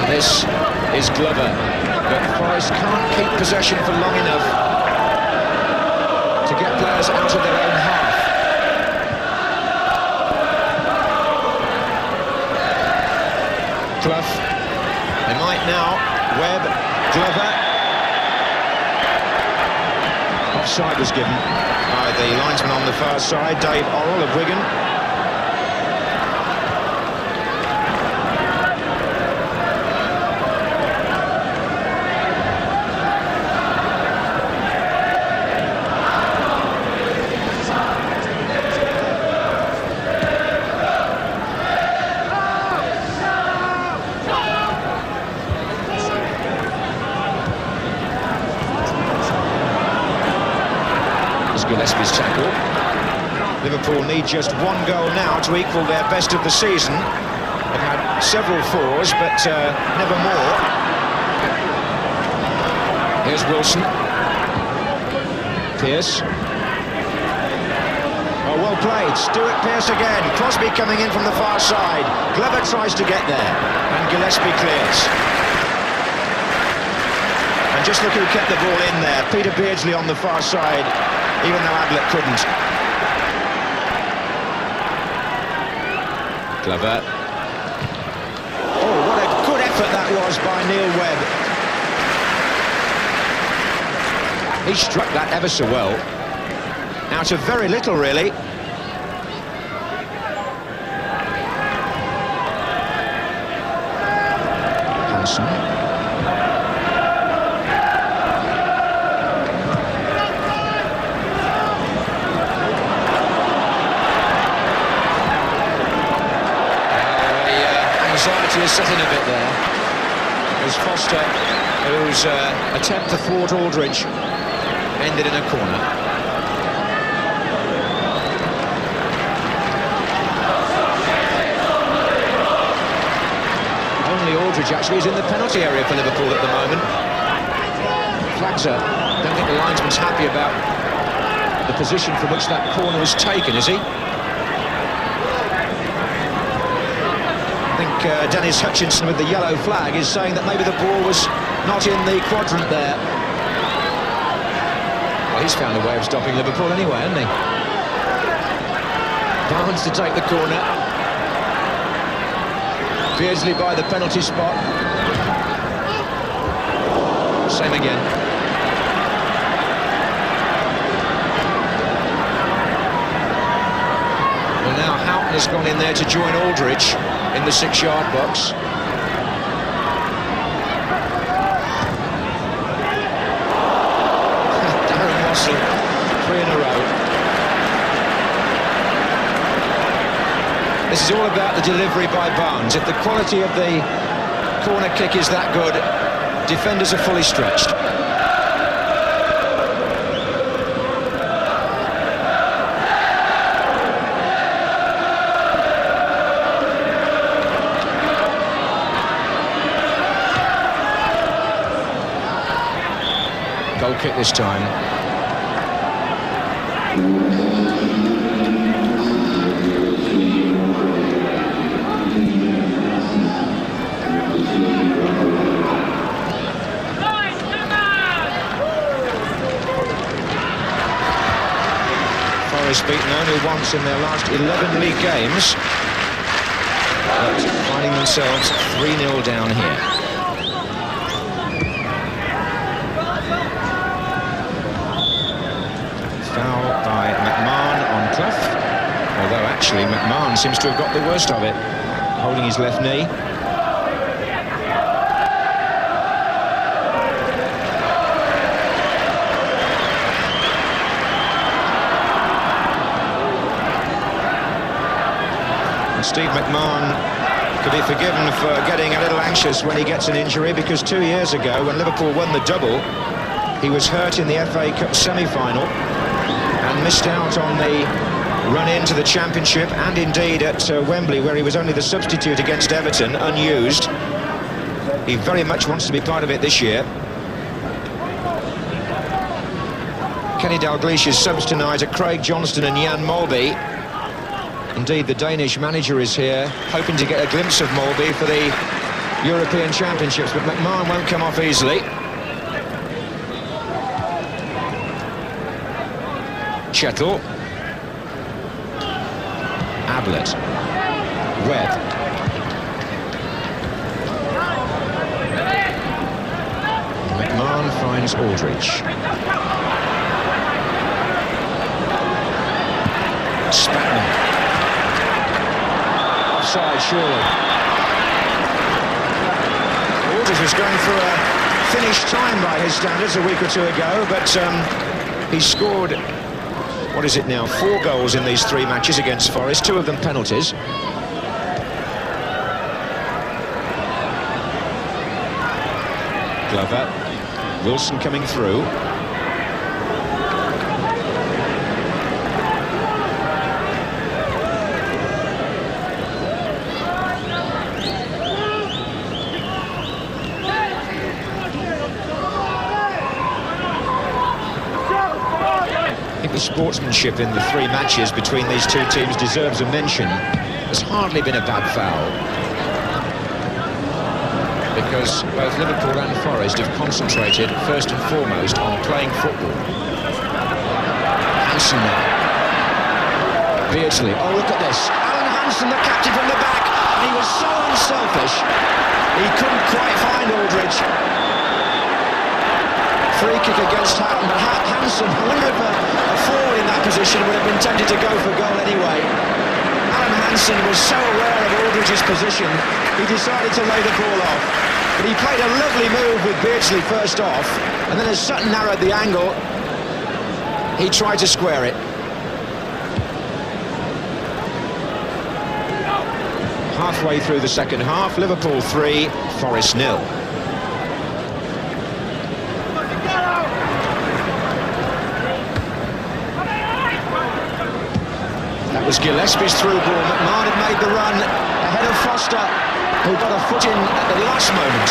This is Glover, but Forest can't keep possession for long enough to get players out of their own half. Clough. They might now. Webb, Glover. Offside was given by the linesman on the far side, Dave Orrell of Wigan. Gillespie's tackle. Liverpool need just one goal now to equal their best of the season. They've had several fours, but never more. Here's Wilson. Pearce. Oh, well played. Stuart Pearce again. Crosby coming in from the far side. Glover tries to get there, and Gillespie clears. And just look who kept the ball in there. Peter Beardsley on the far side, even though Ablett couldn't. Glover. Oh, what a good effort that was by Neil Webb. He struck that ever so well. Out of very little, really. Hansen. Is setting a bit there. As Foster, whose attempt to thwart Aldridge ended in a corner. Only Aldridge actually is in the penalty area for Liverpool at the moment. Flags up. Don't think the linesman's happy about the position from which that corner was taken, is he? Dennis Hutchinson with the yellow flag is saying that maybe the ball was not in the quadrant there. Well, he's found a way of stopping Liverpool anyway, hasn't he? Barnes to take the corner. Beardsley by the penalty spot. Same again. Well, now Houghton has gone in there to join Aldridge in the 6-yard box. Darren Wassell, 3 in a row. This is all about the delivery by Barnes. If the quality of the corner kick is that good, defenders are fully stretched. Goal kick this time. Forest beaten only once in their last 11 league games, but finding themselves 3-0 down here. McMahon seems to have got the worst of it, holding his left knee. And Steve McMahon could be forgiven for getting a little anxious when he gets an injury, because 2 years ago, when Liverpool won the double, he was hurt in the FA Cup semi-final and missed out on the run into the Championship, and indeed at Wembley, where he was only the substitute against Everton, unused. He very much wants to be part of it this year. Kenny Dalglish's subs tonight are Craig Johnston and Jan Mølby. Indeed, the Danish manager is here, hoping to get a glimpse of Mølby for the European Championships, but McMahon won't come off easily. Chettle. Ablett. Webb. McMahon finds Aldridge. Spackman. Offside, surely. Aldridge was going for a finished time by his standards a week or two ago, but he scored, what is it now, 4 goals in these 3 matches against Forest, 2 of them penalties. Clough. Wilson coming through. The sportsmanship in the 3 matches between these 2 teams deserves a mention. There's hardly been a bad foul, because both Liverpool and Forest have concentrated first and foremost on playing football. Hansen now. Beardsley. Oh, look at this. Hansen, the captain, from the back. He was so unselfish. He couldn't quite find Aldridge. Free kick against Houghton, but Hansen, I wonder if a forward in that position would have been tempted to go for goal anyway. Hansen was so aware of Aldridge's position, he decided to lay the ball off. But he played a lovely move with Beardsley first off, and then as Sutton narrowed the angle, he tried to square it. Halfway through the second half, Liverpool 3, Forest 0. That was Gillespie's through ball. McMahon had made the run ahead of Foster, who got a foot in at the last moment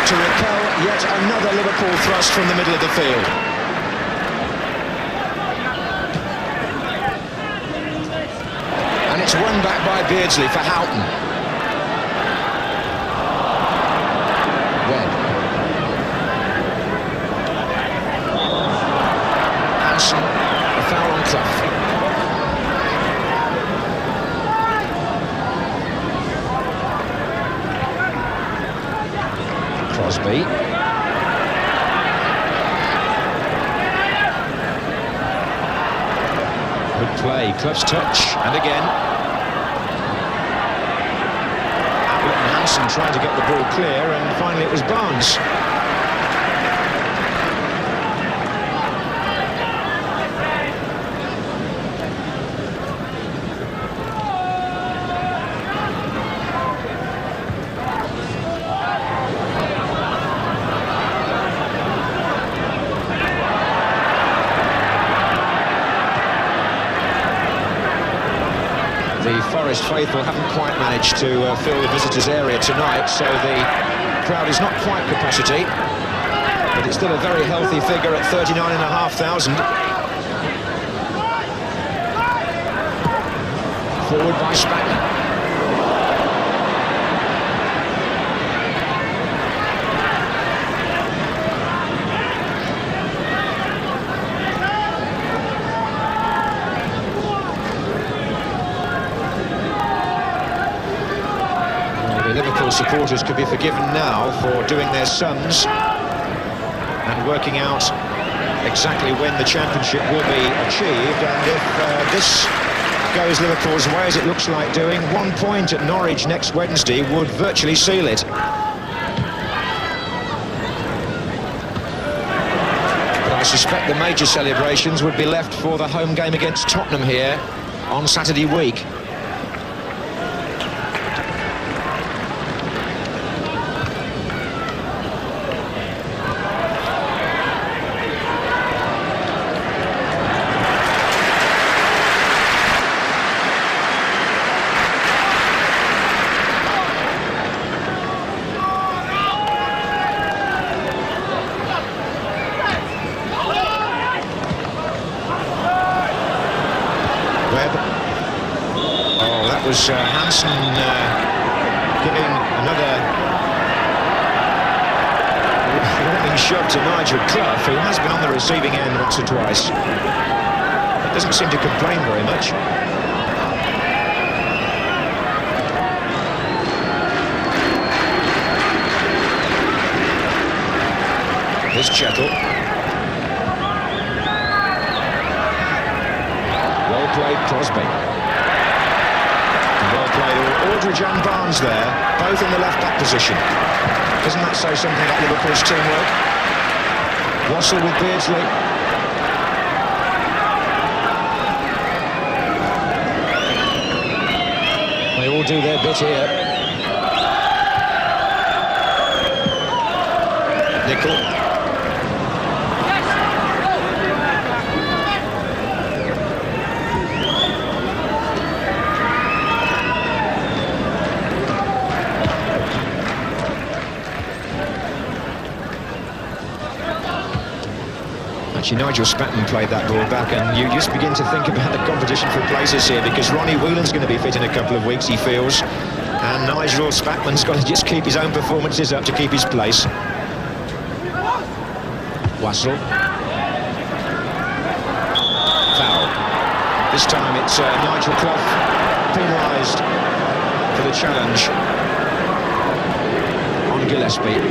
to repel yet another Liverpool thrust from the middle of the field. And it's won back by Beardsley for Houghton. Webb. Hansen, a foul on Clough. Crosby. Good play, Clough's touch, and again. Ablett and Hansen trying to get the ball clear, and finally it was Barnes. The Forest faithful haven't quite managed to fill the visitors' area tonight, so the crowd is not quite capacity, but it's still a very healthy figure at 39,500. Forward by Spackman. Liverpool supporters could be forgiven now for doing their sums and working out exactly when the championship will be achieved, and if this goes Liverpool's way, as it looks like doing, 1 point at Norwich next Wednesday would virtually seal it. But I suspect the major celebrations would be left for the home game against Tottenham here on Saturday week. Webb. Oh, that was Hansen giving another warning shot to Nigel Clough, who has been on the receiving end once or twice. But doesn't seem to complain very much. Here's Chettle. Well played, Crosby. Well played, Aldridge and Barnes there, both in the left-back position. Doesn't that say something about Liverpool's teamwork? Wassell with Beardsley. They all do their bit here. Nicol. Actually, Nigel Spackman played that ball back, and you just begin to think about the competition for places here, because Ronnie Whelan's going to be fit in a couple of weeks, he feels, and Nigel Spackman's got to just keep his own performances up to keep his place. Wassell. Foul. This time it's Nigel Clough penalised for the challenge on Gillespie.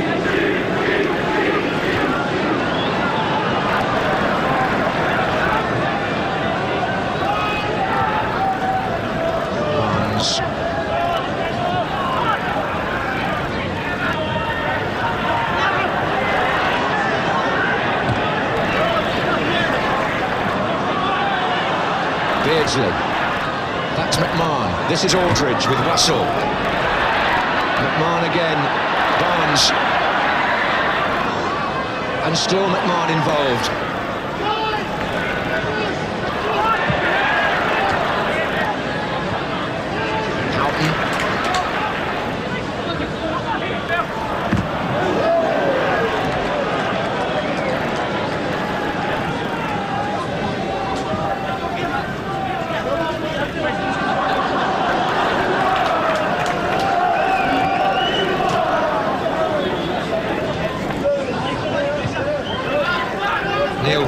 Beardsley. That's McMahon. This is Aldridge with Wassell. McMahon again. Barnes. And still McMahon involved. Houghton.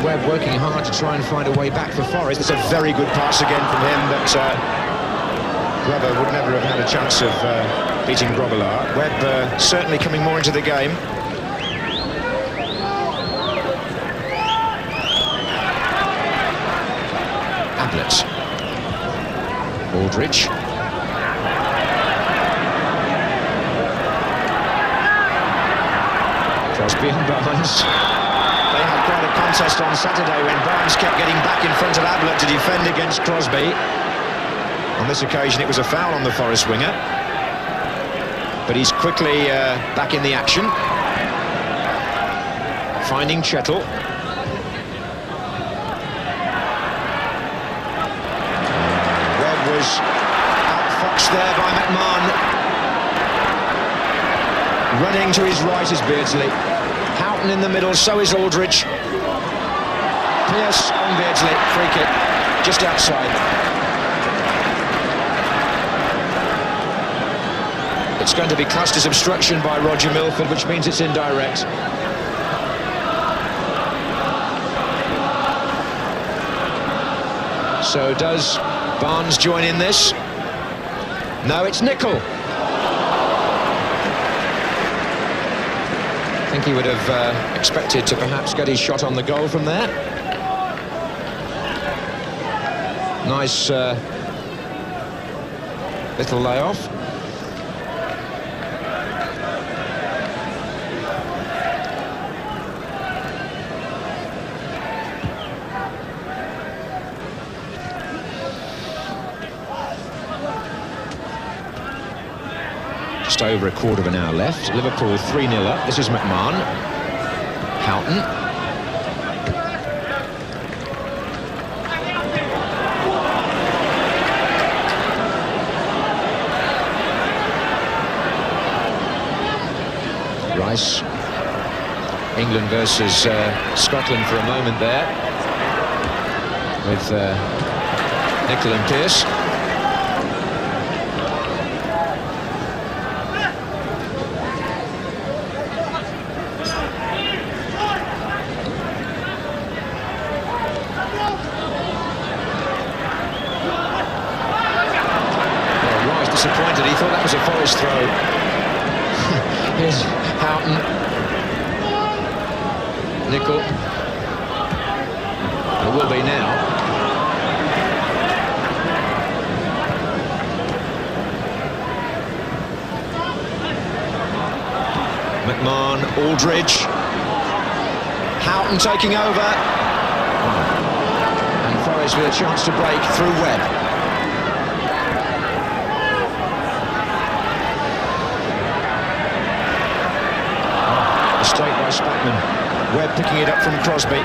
Webb working hard to try and find a way back for Forest. It's a very good pass again from him, but Webber would never have had a chance of beating Grobbelaar. Webb certainly coming more into the game. Ablett. Aldridge. Crosby and Barnes. They had quite a contest on Saturday when Barnes kept getting back in front of Ablett to defend against Crosby. On this occasion it was a foul on the Forest winger, but he's quickly back in the action, finding Chettle. Webb was outfoxed there by McMahon. Running to his right is Beardsley. Houghton in the middle, so is Aldridge. Pearce on Beardsley, free kick, just outside. It's going to be classed as obstruction by Roger Milford, which means it's indirect. So does Barnes join in this? No, it's Nicol. I think he would have expected to perhaps get his shot on the goal from there. Nice Little layoff. Just over a quarter of an hour left. Liverpool 3-0 up. This is McMahon. Houghton. Rice. England versus Scotland for a moment there with Nicol and Pearce. Disappointed, he thought that was a Forest throw. Here's Houghton. Nicol. It will be now. McMahon, Aldridge. Houghton taking over. And Forest with a chance to break through Webb. Mistake by Spackman. Webb picking it up from Crosby,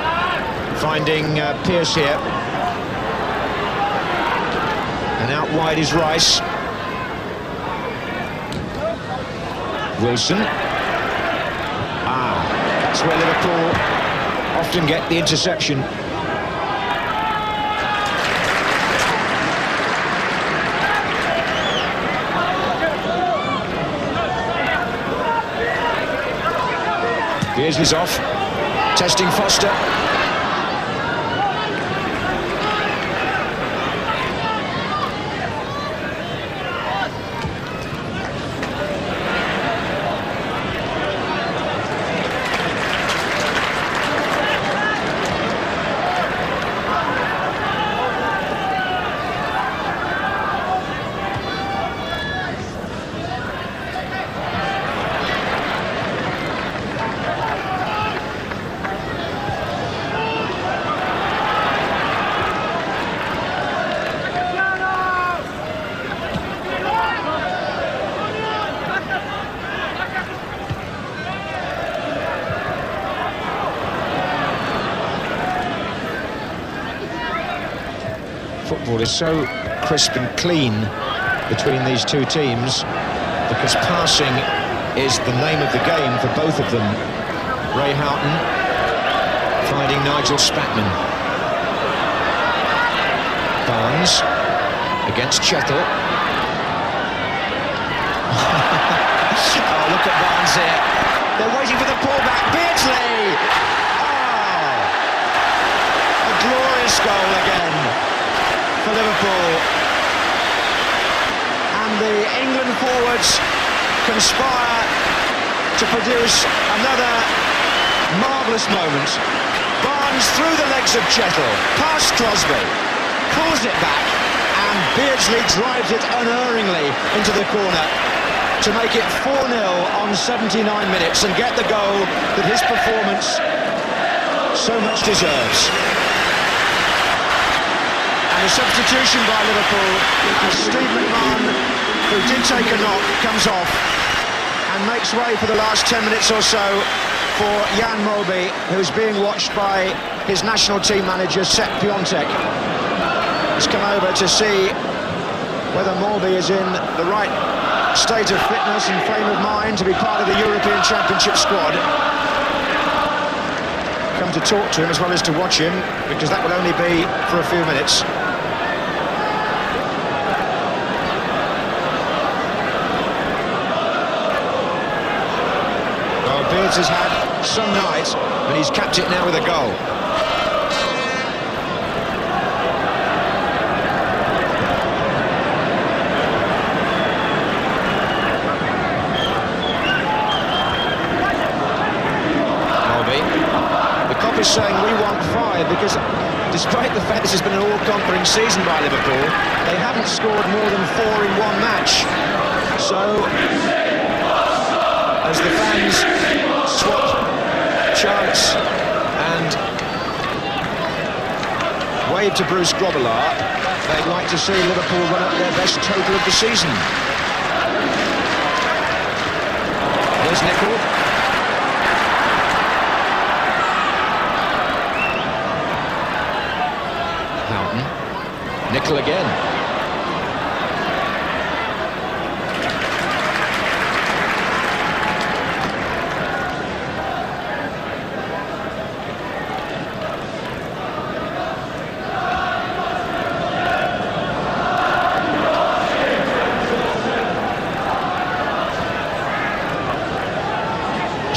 finding Pearce here, and out wide is Rice. Wilson. That's where Liverpool often get the interception. Beardsley's off, testing Foster. Football is so crisp and clean between these two teams because passing is the name of the game for both of them. Ray Houghton finding Nigel Spackman. Barnes against Chettle. Oh, look at Barnes here. They're waiting for the pullback. Beardsley! Oh! A glorious goal again for Liverpool, and the England forwards conspire to produce another marvellous moment. Barnes through the legs of Chettle, past Crosby, pulls it back, and Beardsley drives it unerringly into the corner to make it 4-0 on 79 minutes and get the goal that his performance so much deserves. The substitution by Liverpool, Steve McMahon, who did take a knock, comes off and makes way for the last 10 minutes or so for Jan Mølby, who's being watched by his national team manager, Sepp Piontek. He's come over to see whether Mølby is in the right state of fitness and frame of mind to be part of the European Championship squad. Come to talk to him as well as to watch him, because that will only be for a few minutes. Beards has had some night, and he's capped it now with a goal. Mølby. The cop is saying we want 5 because Despite the fact this has been an all-conquering season by Liverpool, they haven't scored more than 4 in one match. So, as the fans swap chants and wave to Bruce Grobbelaar, they'd like to see Liverpool run up their best total of the season. Here's Nicol. Houghton. Nicol again.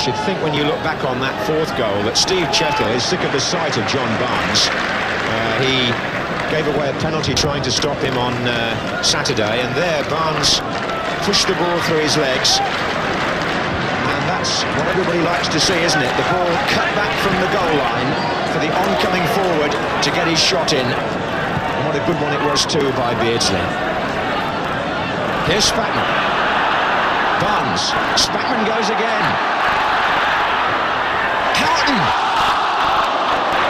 You'd think when you look back on that fourth goal that Steve Chettle is sick of the sight of John Barnes. He gave away a penalty trying to stop him on Saturday, and there Barnes pushed the ball through his legs, and that's what everybody likes to see, isn't it? The ball cut back from the goal line for the oncoming forward to get his shot in, and what a good one it was too by Beardsley. Here's Spackman. Barnes. Spackman goes again.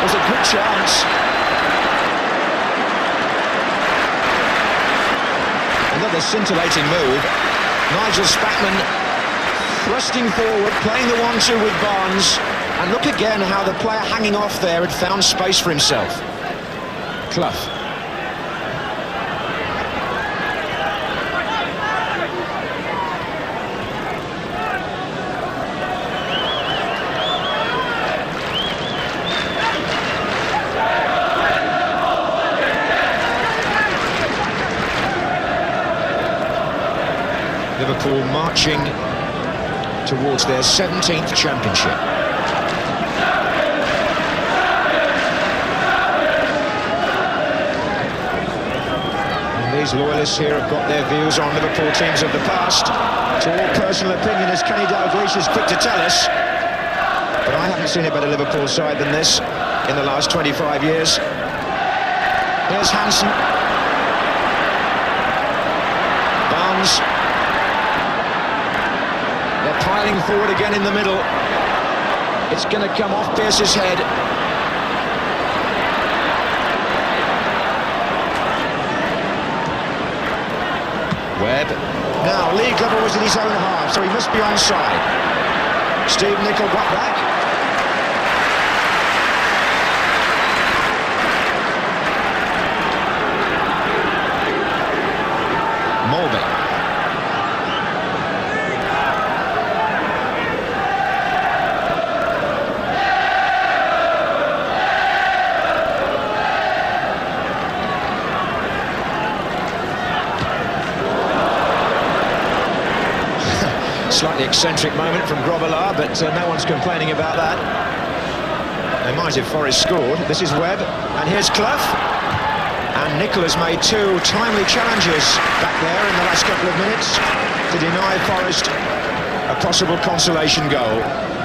Was a good chance. Another scintillating move. Nigel Spackman thrusting forward, playing the 1-2 with Barnes, and look again how the player hanging off there had found space for himself. Clough. Liverpool marching towards their 17th championship. And these loyalists here have got their views on Liverpool teams of the past. It's all personal opinion, as Kenny Dalglish is quick to tell us. But I haven't seen a better Liverpool side than this in the last 25 years. Here's Hansen. Barnes. They're piling forward again in the middle. It's going to come off Pearce's head. Webb. Now, Lee Glover was in his own half, so he must be onside. Steve Nicol got back. Mølby. Slightly eccentric moment from Grobbelaar, but no one's complaining about that. They might if Forest scored. This is Webb, and here's Clough. And Nicol has made 2 timely challenges back there in the last couple of minutes to deny Forest a possible consolation goal,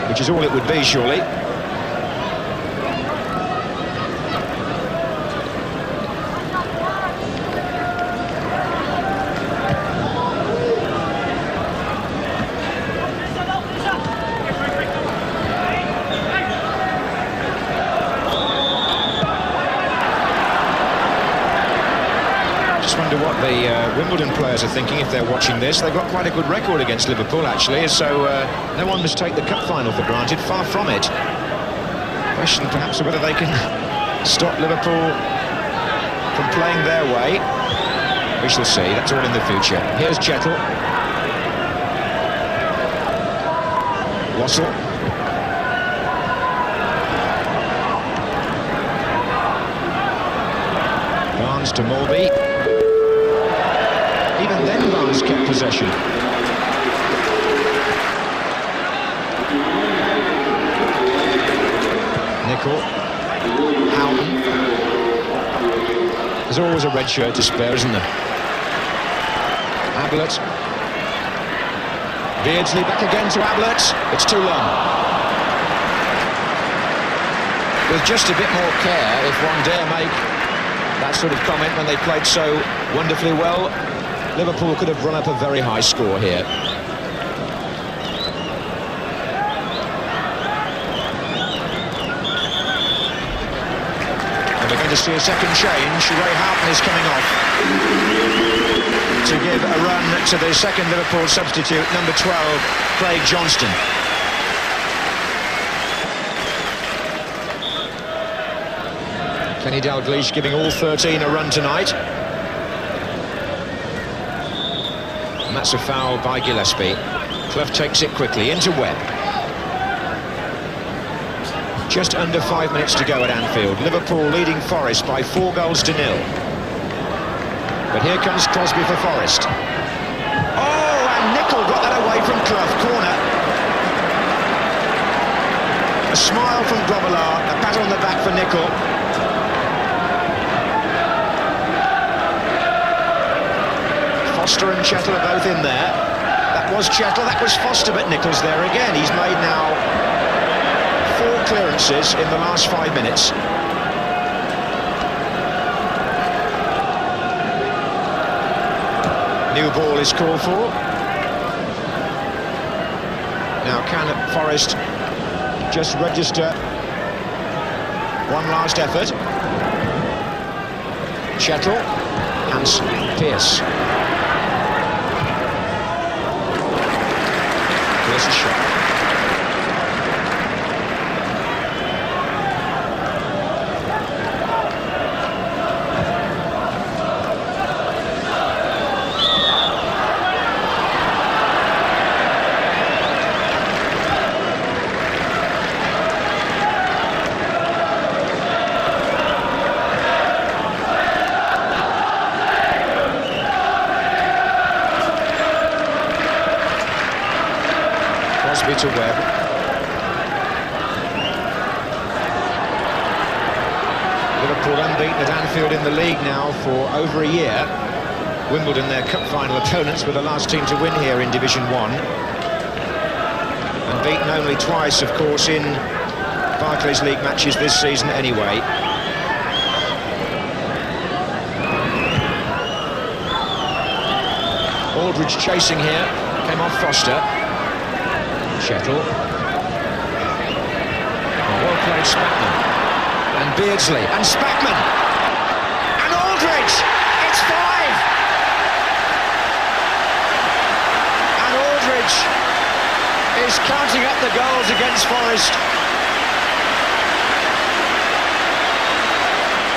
which is all it would be, surely. What the Wimbledon players are thinking if they're watching this. They've got quite a good record against Liverpool, actually, so no one must take the cup final for granted. Far from it. Question perhaps of whether they can stop Liverpool from playing their way. We shall see. That's all in the future. Here's Chettle. Wassell. Barnes to Mølby. Even then Barnes kept possession. Nicol. Houghton. There's always a red shirt to spare, isn't there? Ablett. Beardsley back again to Ablett. It's too long. with just a bit more care, if one dare make that sort of comment when they played so wonderfully well, Liverpool could have run up a very high score here. And we're going to see a second change. Houghton is coming off to give a run to the second Liverpool substitute, number 12, Johnston. Kenny Dalglish giving all 13 a run tonight. And that's a foul by Gillespie. Clough takes it quickly into Webb. Just under 5 minutes to go at Anfield. Liverpool leading Forest by 4 goals to 0. But here comes Crosby for Forest. Oh, and Nicol got that away from Clough. Corner. A smile from Grobbelaar. A pat on the back for Nicol. Foster and Chettle are both in there. That was Chettle, that was Foster, but Nicol's there again. He's made now 4 clearances in the last 5 minutes. New ball is called for. Now can Forest just register one last effort? Chettle, Hansen, Pearce. There's a shot. Crosby to Webb. Liverpool unbeaten at Anfield in the league now for over a year. Wimbledon, their cup final opponents, were the last team to win here in Division 1. And beaten only twice, of course, in Barclays League matches this season anyway. Aldridge chasing here, came off Foster. Chettle. Well played Spackman. And Beardsley. And Spackman. And Aldridge! It's 5! And Aldridge is counting up the goals against Forest.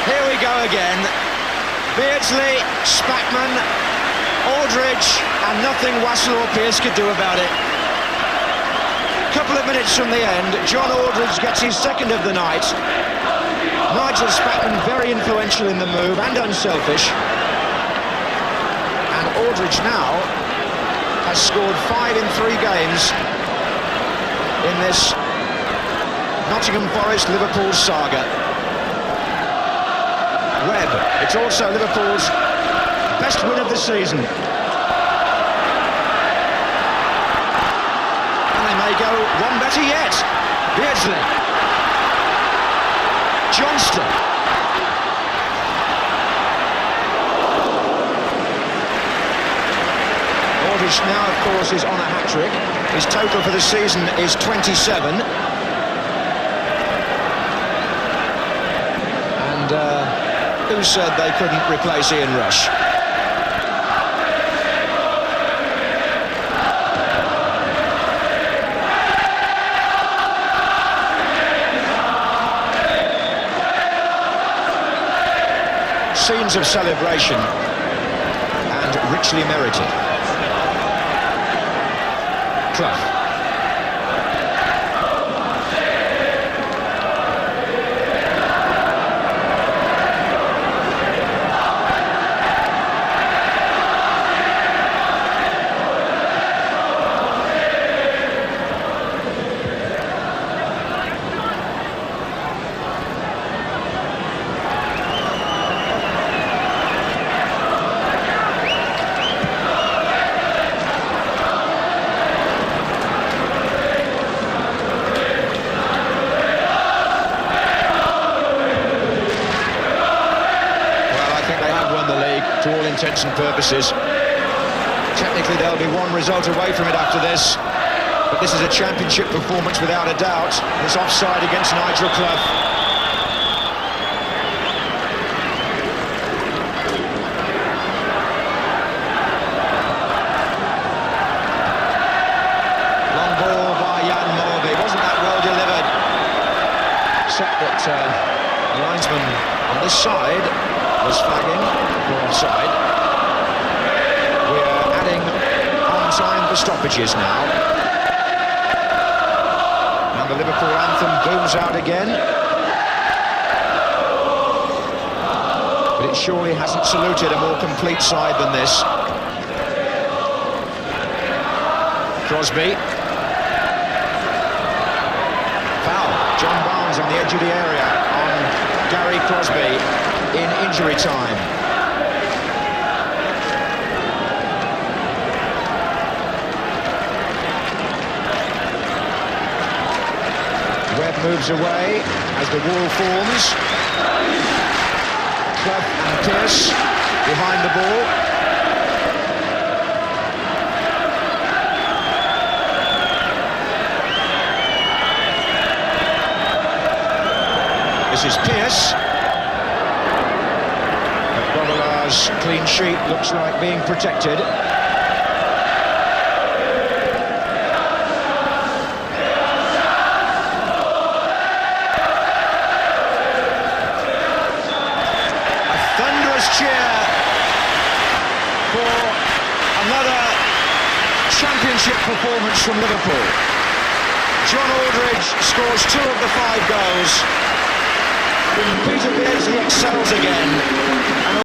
Here we go again. Beardsley, Spackman, Aldridge, and nothing Wassell or Pearce could do about it. Couple of minutes from the end, John Aldridge gets his second of the night. Nigel Spackman very influential in the move and unselfish. And Aldridge now has scored 5 in 3 games in this Nottingham Forest Liverpool saga. Webb, it's also Liverpool's best win of the season. Go one better yet. Beardsley. Johnston. Aldridge now, of course, is on a hat-trick. His total for the season is 27. And who said they couldn't replace Ian Rush? Scenes of celebration and richly merited. Clough. intents and purposes. Technically, they'll be one result away from it after this. But this is a championship performance without a doubt. It's offside against Nigel Clough. Long ball by Mølby. Wasn't that well delivered? Except that the linesman on this side was flagging for offside. We're adding on time for stoppages now. And the Liverpool anthem booms out again. But it surely hasn't saluted a more complete side than this. Crosby. Foul. John Barnes on the edge of the area on Gary Crosby in injury time. Webb moves away as the wall forms. Clough and Pearce behind the ball. This is Pearce. But Grobbelaar's clean sheet looks like being protected. Cheer for another championship performance from Liverpool. John Aldridge scores 2 of the 5 goals. Peter Beardsley excels again. And